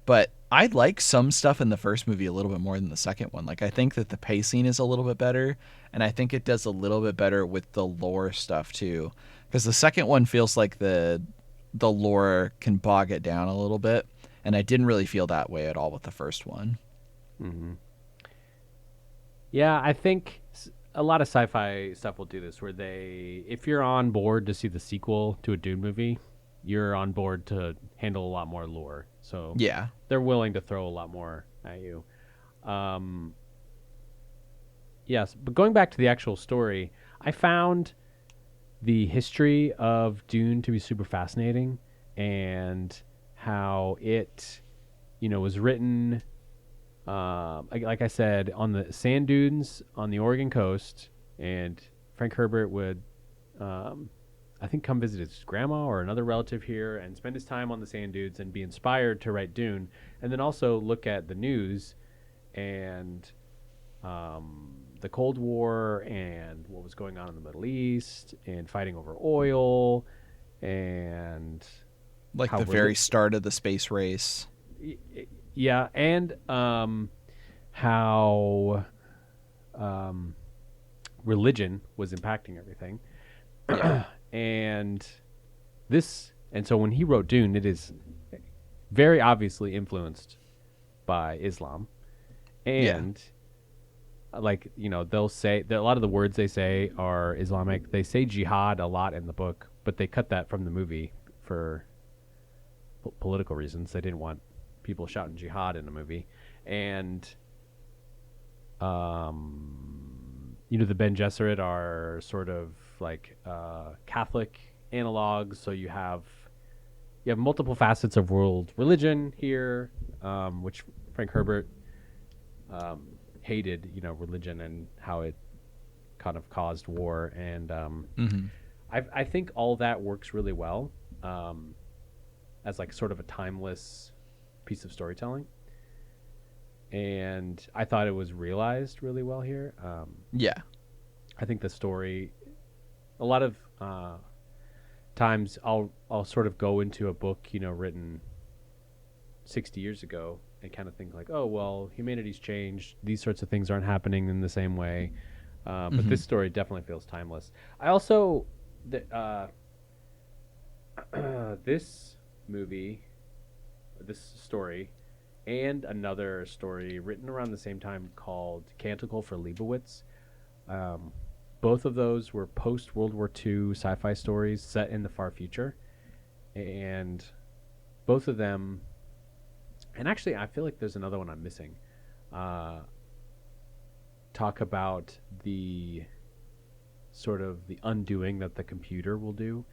But I like some stuff in the first movie a little bit more than the second one. Like, I think that the pacing is a little bit better, and I think it does a little bit better with the lore stuff too. Because the second one feels like the lore can bog it down a little bit, and I didn't really feel that way at all with the first one. Yeah, I think a lot of sci-fi stuff will do this, where if you're on board to see the sequel to a Dune movie, you're on board to handle a lot more lore. So Yeah. they're willing to throw a lot more at you. Yes, but going back to the actual story, I found the history of Dune to be super fascinating, and how it, was written, like I said, on the sand dunes on the Oregon coast, and Frank Herbert would, I think, come visit his grandma or another relative here and spend his time on the sand dunes and be inspired to write Dune, and then also look at the news and the Cold War and what was going on in the Middle East and fighting over oil and Like the very start of the space race. Yeah, and how religion was impacting everything. Yeah. and so when he wrote Dune, it is very obviously influenced by Islam. And they'll say that a lot of the words they say are Islamic. They say jihad a lot in the book, but they cut that from the movie for political reasons. They didn't want people shouting jihad in a movie. And the Ben Gesserit are sort of like Catholic analogs. So you have multiple facets of world religion here, which Frank Herbert hated, religion and how it kind of caused war. And I think all that works really well as like sort of a timeless piece of storytelling. And I thought it was realized really well here. I think the story, a lot of times I'll sort of go into a book, written 60 years ago and kind of think like, oh, well, humanity's changed. These sorts of things aren't happening in the same way. But this story definitely feels timeless. I also, this movie, this story, and another story written around the same time called Canticle for Leibowitz. Both of those were post-World War II sci-fi stories set in the far future. And both of them, and actually I feel like there's another one I'm missing, talk about the sort of the undoing that the computer will do.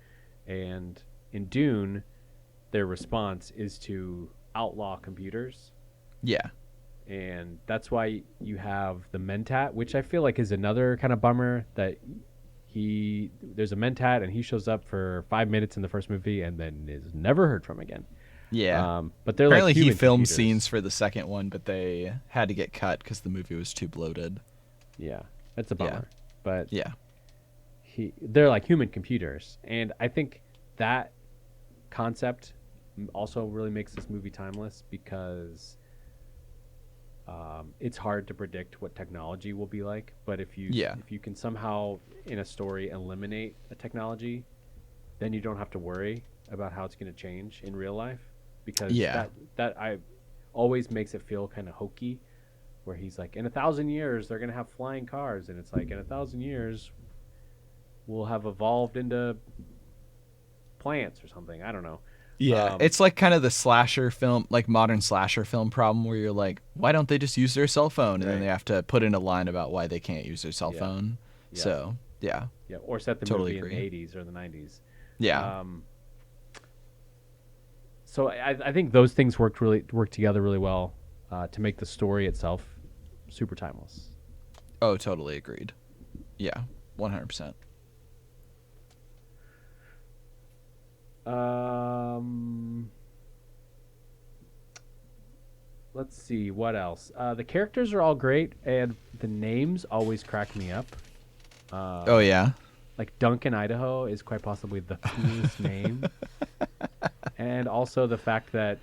And in Dune, their response is to outlaw computers. Yeah. And that's why you have the Mentat, which I feel like is another kind of bummer, that there's a Mentat and he shows up for 5 minutes in the first movie and then is never heard from again. Yeah. But they're apparently like he filmed computers. scenes for the second one, but they had to get cut because the movie was too bloated. Yeah, that's a bummer. But yeah, they're like human computers, and I think that concept also really makes this movie timeless, because it's hard to predict what technology will be like. But if you can somehow in a story eliminate a technology, then you don't have to worry about how it's going to change in real life, because that I always makes it feel kind of hokey, where he's like, in 1,000 years they're going to have flying cars, and it's like, in 1,000 years we'll have evolved into plants or something. I don't know. Yeah, it's like kind of the slasher film, like modern slasher film problem where you're like, why don't they just use their cell phone? And then Right. they have to put in a line about why they can't use their cell Yeah. phone. Yeah. So, yeah, Yeah. Or set the totally movie in the agree. 80s or the 90s. Yeah. Um, so I think those things worked together really well to make the story itself super timeless. Oh, totally agreed. Yeah, 100%. Um, let's see what else. The characters are all great, and the names always crack me up. Oh, yeah. Like Duncan, Idaho, is quite possibly the coolest name, and also the fact that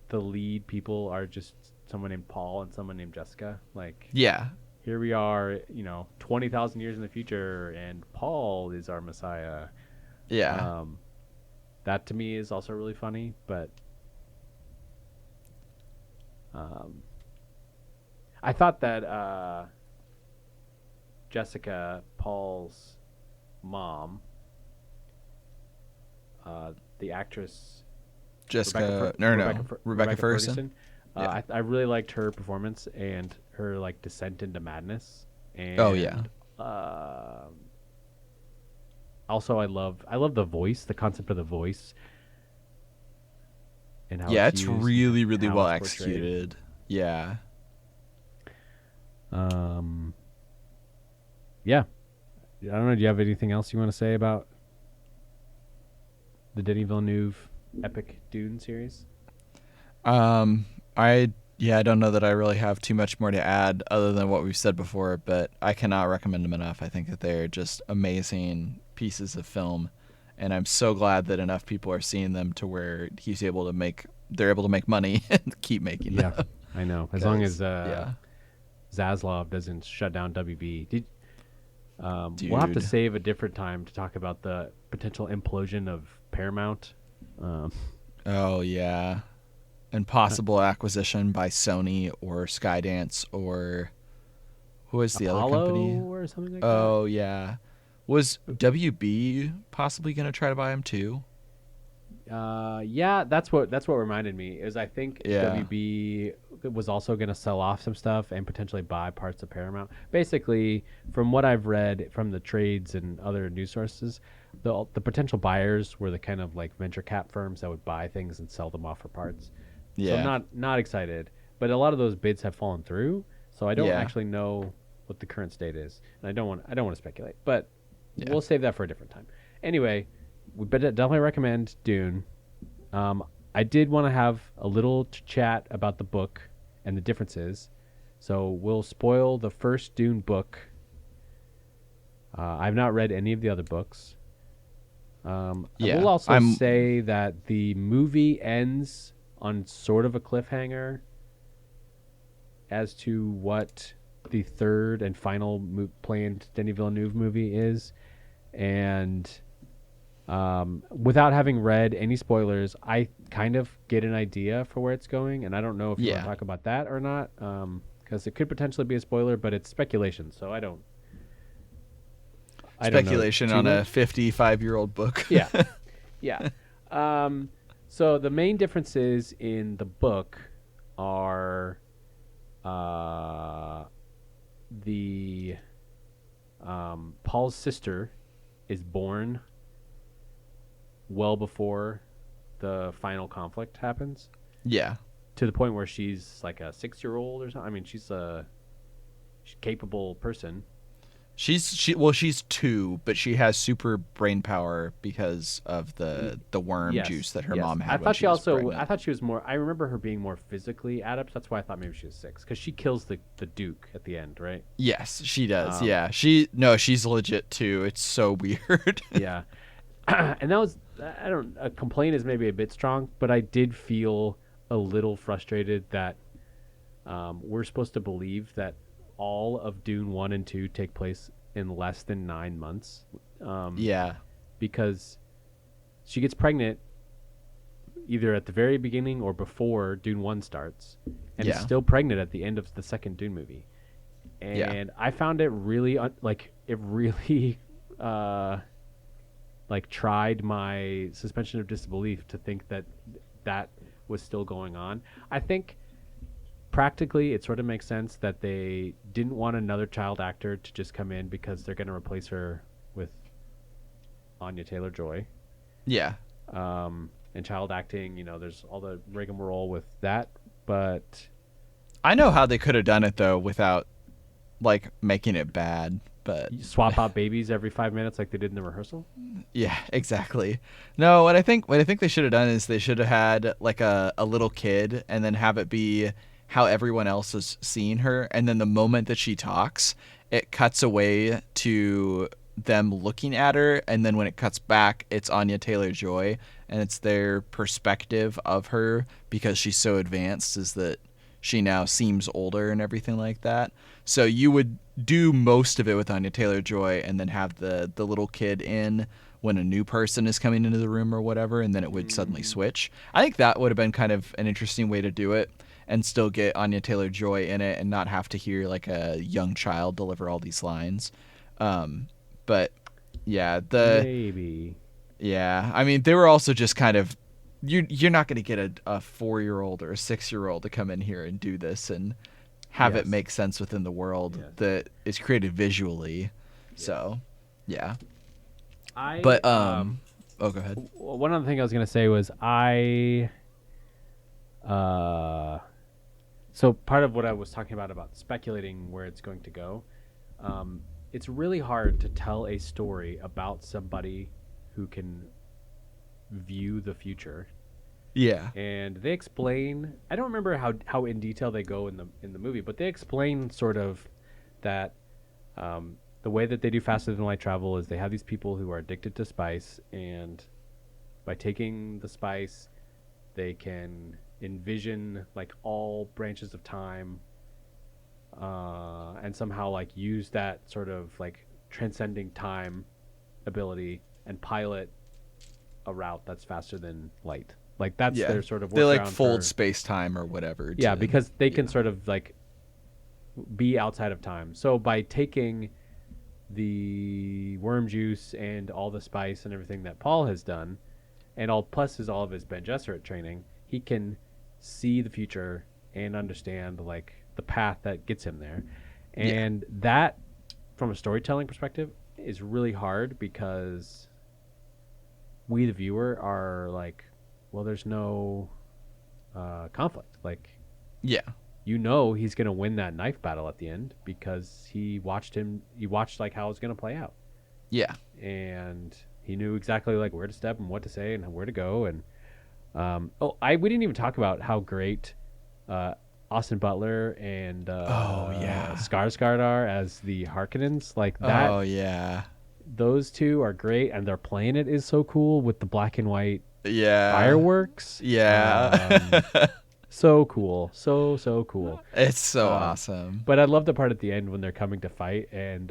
the lead people are just someone named Paul and someone named Jessica. Like, Yeah. here we are, 20,000 years in the future, and Paul is our Messiah. Yeah. That to me is also really funny, but I thought that Jessica, Paul's mom, the actress Jessica, Rebecca Ferguson. Yeah. I really liked her performance and her like descent into madness. And, Oh, yeah. Also, I love the voice, the concept of the voice, and how Yeah, it's it's used really, and really how well it's portrayed. executed. Yeah. Yeah. I don't know. Do you have anything else you want to say about the Denis Villeneuve epic Dune series? I don't know that I really have too much more to add other than what we've said before, but I cannot recommend them enough. I think that they're just amazing pieces of film, and I'm so glad that enough people are seeing them to where they're able to make money and keep making them. Yeah, I know. As long as yeah. Zaslav doesn't shut down WB. We'll have to Dude. save a different time to talk about the potential implosion of Paramount. Oh yeah. And possible acquisition by Sony or Skydance or who is the other Apollo company? or something like Oh yeah. Was WB possibly going to try to buy him too? that. Yeah, that's what reminded me is I think Yeah. WB was also going to sell off some stuff and potentially buy parts of Paramount. Basically, from what I've read from the trades and other news sources, the potential buyers were the kind of like venture cap firms that would buy things and sell them off for parts. So Yeah. I'm not excited, but a lot of those bids have fallen through, so I don't Yeah. actually know what the current state is, and I don't want to speculate, but Yeah. we'll save that for a different time. Anyway, we definitely recommend Dune. I did want to have a little chat about the book and the differences, so we'll spoil the first Dune book. I've not read any of the other books. I Yeah, will also I'm- say that the movie ends on sort of a cliffhanger as to what the third and final planned Denis Villeneuve movie is. And without having read any spoilers, I kind of get an idea for where it's going. And I don't know if you want Yeah. to talk about that or not, because it could potentially be a spoiler, but it's speculation. So I don't know Speculation too on a much. 55-year-old book. Yeah. Yeah. So the main differences in the book are the Paul's sister is born well before the final conflict happens, Yeah. to the point where she's like a 6-year-old or something. I mean, she's a capable person. She's 2, but she has super brain power because of the worm Yes, juice that her yes. mom had. I when thought she was also. pregnant. I thought she was more. I remember her being more physically adept. That's why I thought maybe she was 6, because she kills the Duke at the end, right? Yes, she does. Um, Yeah, she's legit too. It's so weird. Yeah. And that was. I don't. A complaint is maybe a bit strong, but I did feel a little frustrated that we're supposed to believe that all of Dune 1 and 2 take place in less than 9 months. Yeah. Because she gets pregnant either at the very beginning or before Dune 1 starts, and is Yeah. still pregnant at the end of the second Dune movie. And I found it really, it really like tried my suspension of disbelief to think that that was still going on. I think practically it sort of makes sense that they didn't want another child actor to just come in because they're going to replace her with Anya Taylor-Joy. Yeah. And child acting, there's all the rigmarole with that, but I know how they could have done it though without like making it bad, but you swap out babies every 5 minutes like they did in the rehearsal. yeah, exactly. No, what I think they should have done is they should have had like a little kid and then have it be how everyone else is seeing her, and then the moment that she talks, it cuts away to them looking at her, and then when it cuts back, it's Anya Taylor-Joy, and it's their perspective of her because she's so advanced, is that she now seems older and everything like that. So you would do most of it with Anya Taylor-Joy and then have the little kid in when a new person is coming into the room or whatever, and then it would suddenly switch. I think that would have been kind of an interesting way to do it and still get Anya Taylor-Joy in it and not have to hear like a young child deliver all these lines. But yeah, Maybe. yeah, I mean, they were also just kind of, you're not going to get a 4-year-old or a 6-year-old to come in here and do this and have it make sense within the world that is created visually. So, yeah. But oh, go ahead. One other thing I was going to say was so part of what I was talking about speculating where it's going to go, it's really hard to tell a story about somebody who can view the future. Yeah. And they explain, I don't remember how in detail they go in the movie, but they explain sort of that the way that they do faster than light travel is they have these people who are addicted to spice, and by taking the spice they can envision like all branches of time, and somehow like use that sort of like transcending time ability and pilot a route that's faster than light. Like that's their sort of workaround. They like fold space time or whatever. Yeah, because they can sort of like be outside of time. So by taking the worm juice and all the spice and everything that Paul has done, and all of his Ben Gesserit training, he can see the future and understand like the path that gets him there. And that, from a storytelling perspective, is really hard because we, the viewer, are like, well, there's no conflict. Like, he's going to win that knife battle at the end because he watched like how it's going to play out. Yeah. And he knew exactly like where to step and what to say and where to go. And we didn't even talk about how great Austin Butler and Skarsgård are as the Harkonnens. Like that. Oh yeah. Those two are great, and their planet is so cool with the black and white fireworks. Yeah. So cool. So cool. It's so awesome. But I love the part at the end when they're coming to fight, and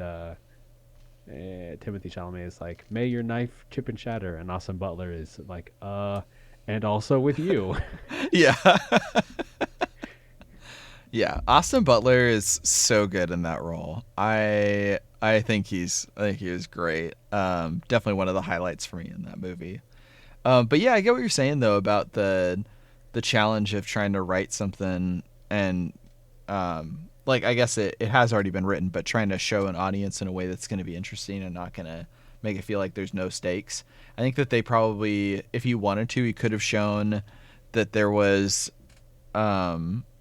Timothy Chalamet is like, "May your knife chip and shatter," and Austin Butler is like, and also with you. Yeah. Yeah, Austin Butler is so good in that role. I think he was great. Definitely one of the highlights for me in that movie. But yeah, I get what you're saying though about the challenge of trying to write something and like I guess it has already been written, but trying to show an audience in a way that's going to be interesting and not going to make it feel like there's no stakes. I think that they probably, if he wanted to, he could have shown that there was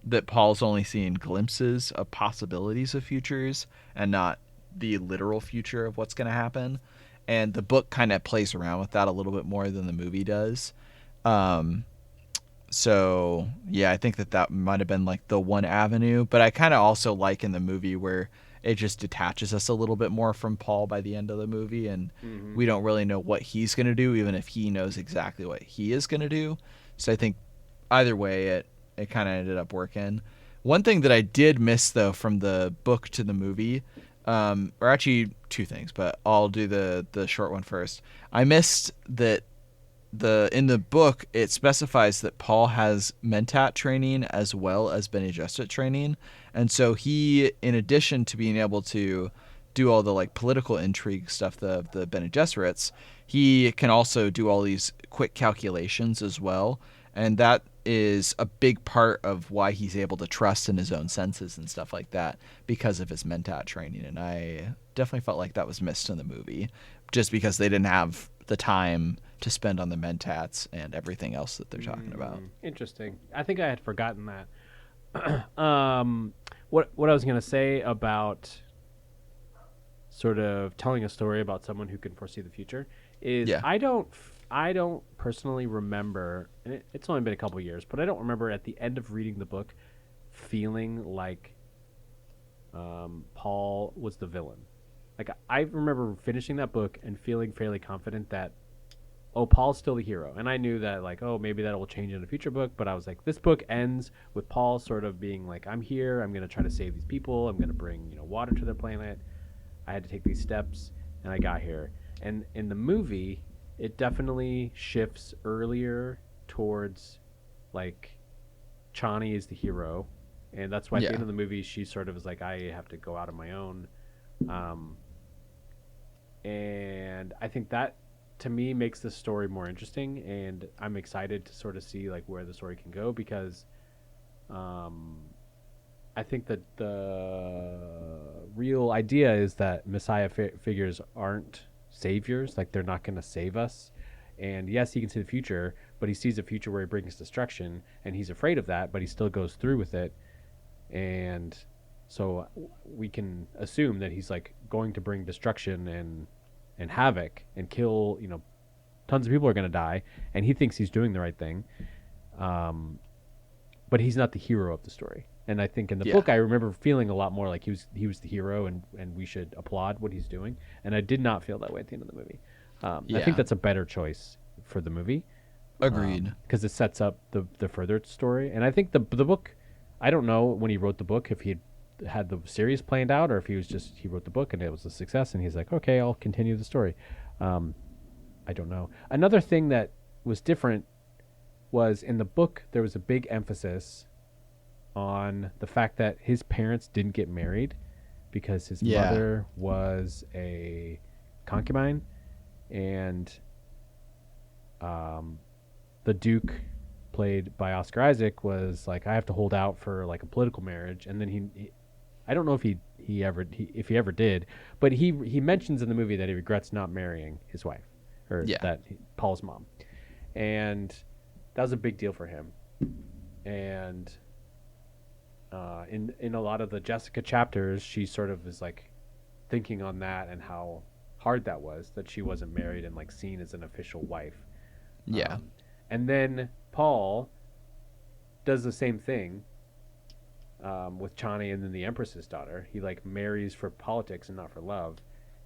that Paul's only seeing glimpses of possibilities of futures and not the literal future of what's going to happen. And the book kind of plays around with that a little bit more than the movie does. So yeah, I think that might have been like the one avenue, but I kind of also like in the movie where it just detaches us a little bit more from Paul by the end of the movie. And we don't really know what he's going to do, even if he knows exactly what he is going to do. So I think either way, it kind of ended up working. One thing that I did miss though from the book to the movie, or actually two things, but I'll do the short one first. I missed that in the book it specifies that Paul has Mentat training as well as Bene Gesserit training, and so he, in addition to being able to do all the like political intrigue stuff, the Bene Gesserits, he can also do all these quick calculations as well, and that is a big part of why he's able to trust in his own senses and stuff like that because of his mentat training. And I definitely felt like that was missed in the movie, just because they didn't have the time to spend on the mentats and everything else that they're talking about. Interesting. I think I had forgotten that. What I was gonna say about sort of telling a story about someone who can foresee the future is I don't personally remember, and it's only been a couple years, but I don't remember at the end of reading the book feeling like Paul was the villain. Like, I remember finishing that book and feeling fairly confident that, oh, Paul's still the hero. And I knew that, like, oh, maybe that will change in a future book. But I was like, this book ends with Paul sort of being like, I'm here. I'm going to try to save these people. I'm going to bring, water to their planet. I had to take these steps, and I got here. And in the movie, it definitely shifts earlier towards, like, Chani is the hero. And that's why at the end of the movie, she sort of is like, I have to go out on my own. And I think that, to me, makes the story more interesting, and I'm excited to sort of see like where the story can go, because I think that the real idea is that Messiah figures aren't saviors. Like, they're not going to save us. And yes, he can see the future, but he sees a future where he brings destruction, and he's afraid of that, but he still goes through with it. And so we can assume that he's like going to bring destruction and havoc and kill, tons of people are going to die, and he thinks he's doing the right thing. But he's not the hero of the story. And I think in the book, I remember feeling a lot more like he was the hero, and we should applaud what he's doing. And I did not feel that way at the end of the movie. I think that's a better choice for the movie. Agreed. Because it sets up the further story. And I think the book, I don't know when he wrote the book if he had the series planned out, or if he wrote the book and it was a success and he's like, okay, I'll continue the story. I don't know. Another thing that was different was in the book, there was a big emphasis on the fact that his parents didn't get married because his mother was a concubine, and the Duke, played by Oscar Isaac, was like, I have to hold out for like a political marriage. And then he I don't know if he ever did, but he mentions in the movie that he regrets not marrying his wife, or Paul's mom, and that was a big deal for him. And in a lot of the Jessica chapters, she sort of is like thinking on that and how hard that was, that she wasn't married and like seen as an official wife. And then Paul does the same thing with Chani and then the Empress's daughter. He like marries for politics and not for love.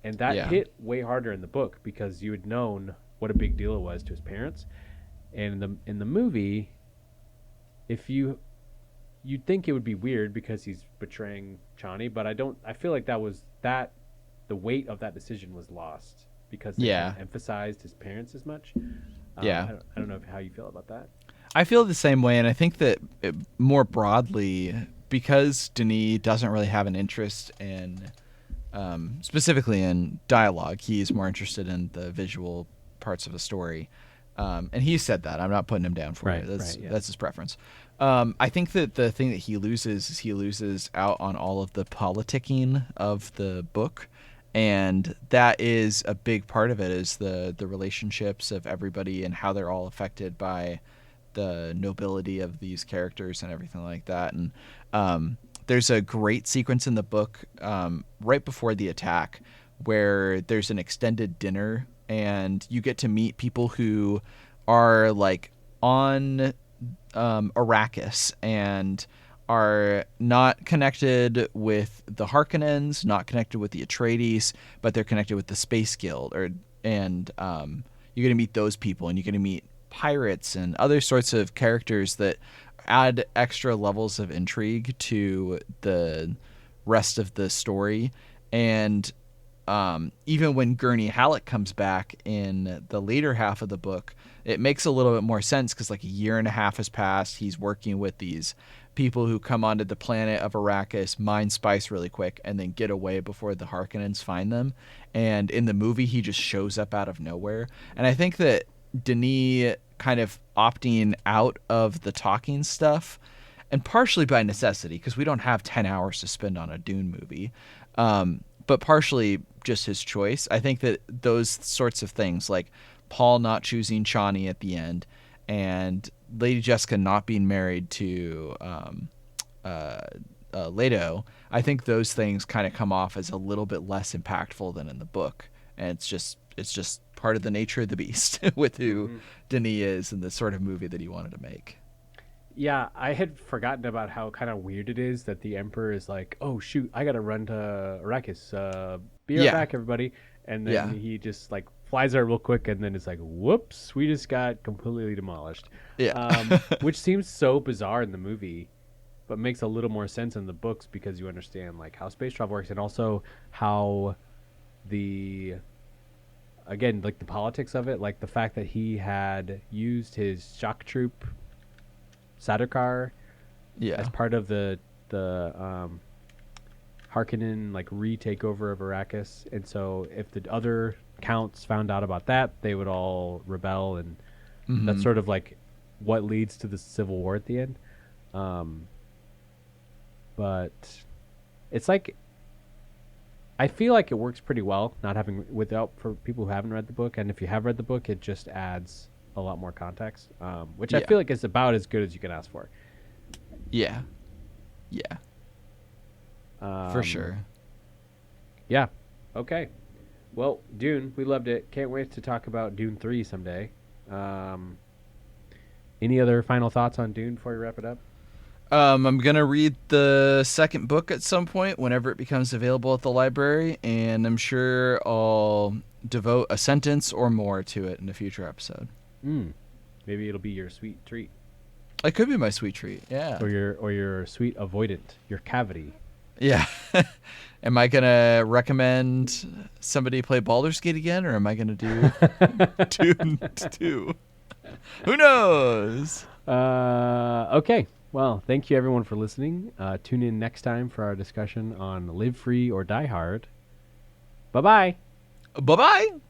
And that hit way harder in the book, because you had known what a big deal it was to his parents. And in the movie, if you'd think it would be weird because he's betraying Chani, but I feel like the weight of that decision was lost because they emphasized his parents as much. I don't know how you feel about that. I feel the same way, and I think that more broadly, because Denis doesn't really have an interest in, specifically in dialogue, he's more interested in the visual parts of the story. And he said that. I'm not putting him down for it. That's his preference. I think that the thing that he loses is he loses out on all of the politicking of the book. And that is a big part of it, is the relationships of everybody and how they're all affected by the nobility of these characters and everything like that. And there's a great sequence in the book right before the attack where there's an extended dinner, and you get to meet people who are like on Arrakis and are not connected with the Harkonnens, not connected with the Atreides, but they're connected with the Space Guild. And you're going to meet those people, and you're going to meet pirates and other sorts of characters that add extra levels of intrigue to the rest of the story. And even when Gurney Halleck comes back in the later half of the book, it makes a little bit more sense because like a year and a half has passed. He's working with these people who come onto the planet of Arrakis, mine spice really quick, and then get away before the Harkonnens find them. And in the movie, he just shows up out of nowhere. And I think that Denis kind of opting out of the talking stuff, and partially by necessity, because we don't have 10 hours to spend on a Dune movie, but partially just his choice. I think that those sorts of things, like Paul not choosing Chani at the end, and Lady Jessica not being married to Leto, I think those things kind of come off as a little bit less impactful than in the book. And it's just part of the nature of the beast with who Denis is and the sort of movie that he wanted to make. Yeah, I had forgotten about how kind of weird it is that the Emperor is like, oh, shoot, I got to run to Arrakis. Be right back, everybody. And then he just like flies there real quick, and then it's like, whoops, we just got completely demolished. Yeah. Which seems so bizarre in the movie, but makes a little more sense in the books because you understand like how space travel works, and also how again, like the politics of it, like the fact that he had used his shock troop Sardaukar as part of the Harkonnen like retakeover of Arrakis, and so if the other counts found out about that, they would all rebel, and that's sort of like what leads to the civil war at the end. But it's like, I feel like it works pretty well not having without for people who haven't read the book, and if you have read the book, it just adds a lot more context, which I feel like is about as good as you can ask for. Yeah. For sure. Yeah. Okay. Well, Dune, we loved it. Can't wait to talk about Dune 3 someday. Any other final thoughts on Dune before we wrap it up? I'm going to read the second book at some point whenever it becomes available at the library, and I'm sure I'll devote a sentence or more to it in a future episode. Maybe it'll be your sweet treat. It could be my sweet treat, yeah. Or your sweet avoidant, your cavity. Yeah. Am I going to recommend somebody play Baldur's Gate again, or am I going to do Dune 2? Who knows? Okay. Well, thank you everyone for listening. Tune in next time for our discussion on Live Free or Die Hard. Bye-bye. Bye-bye.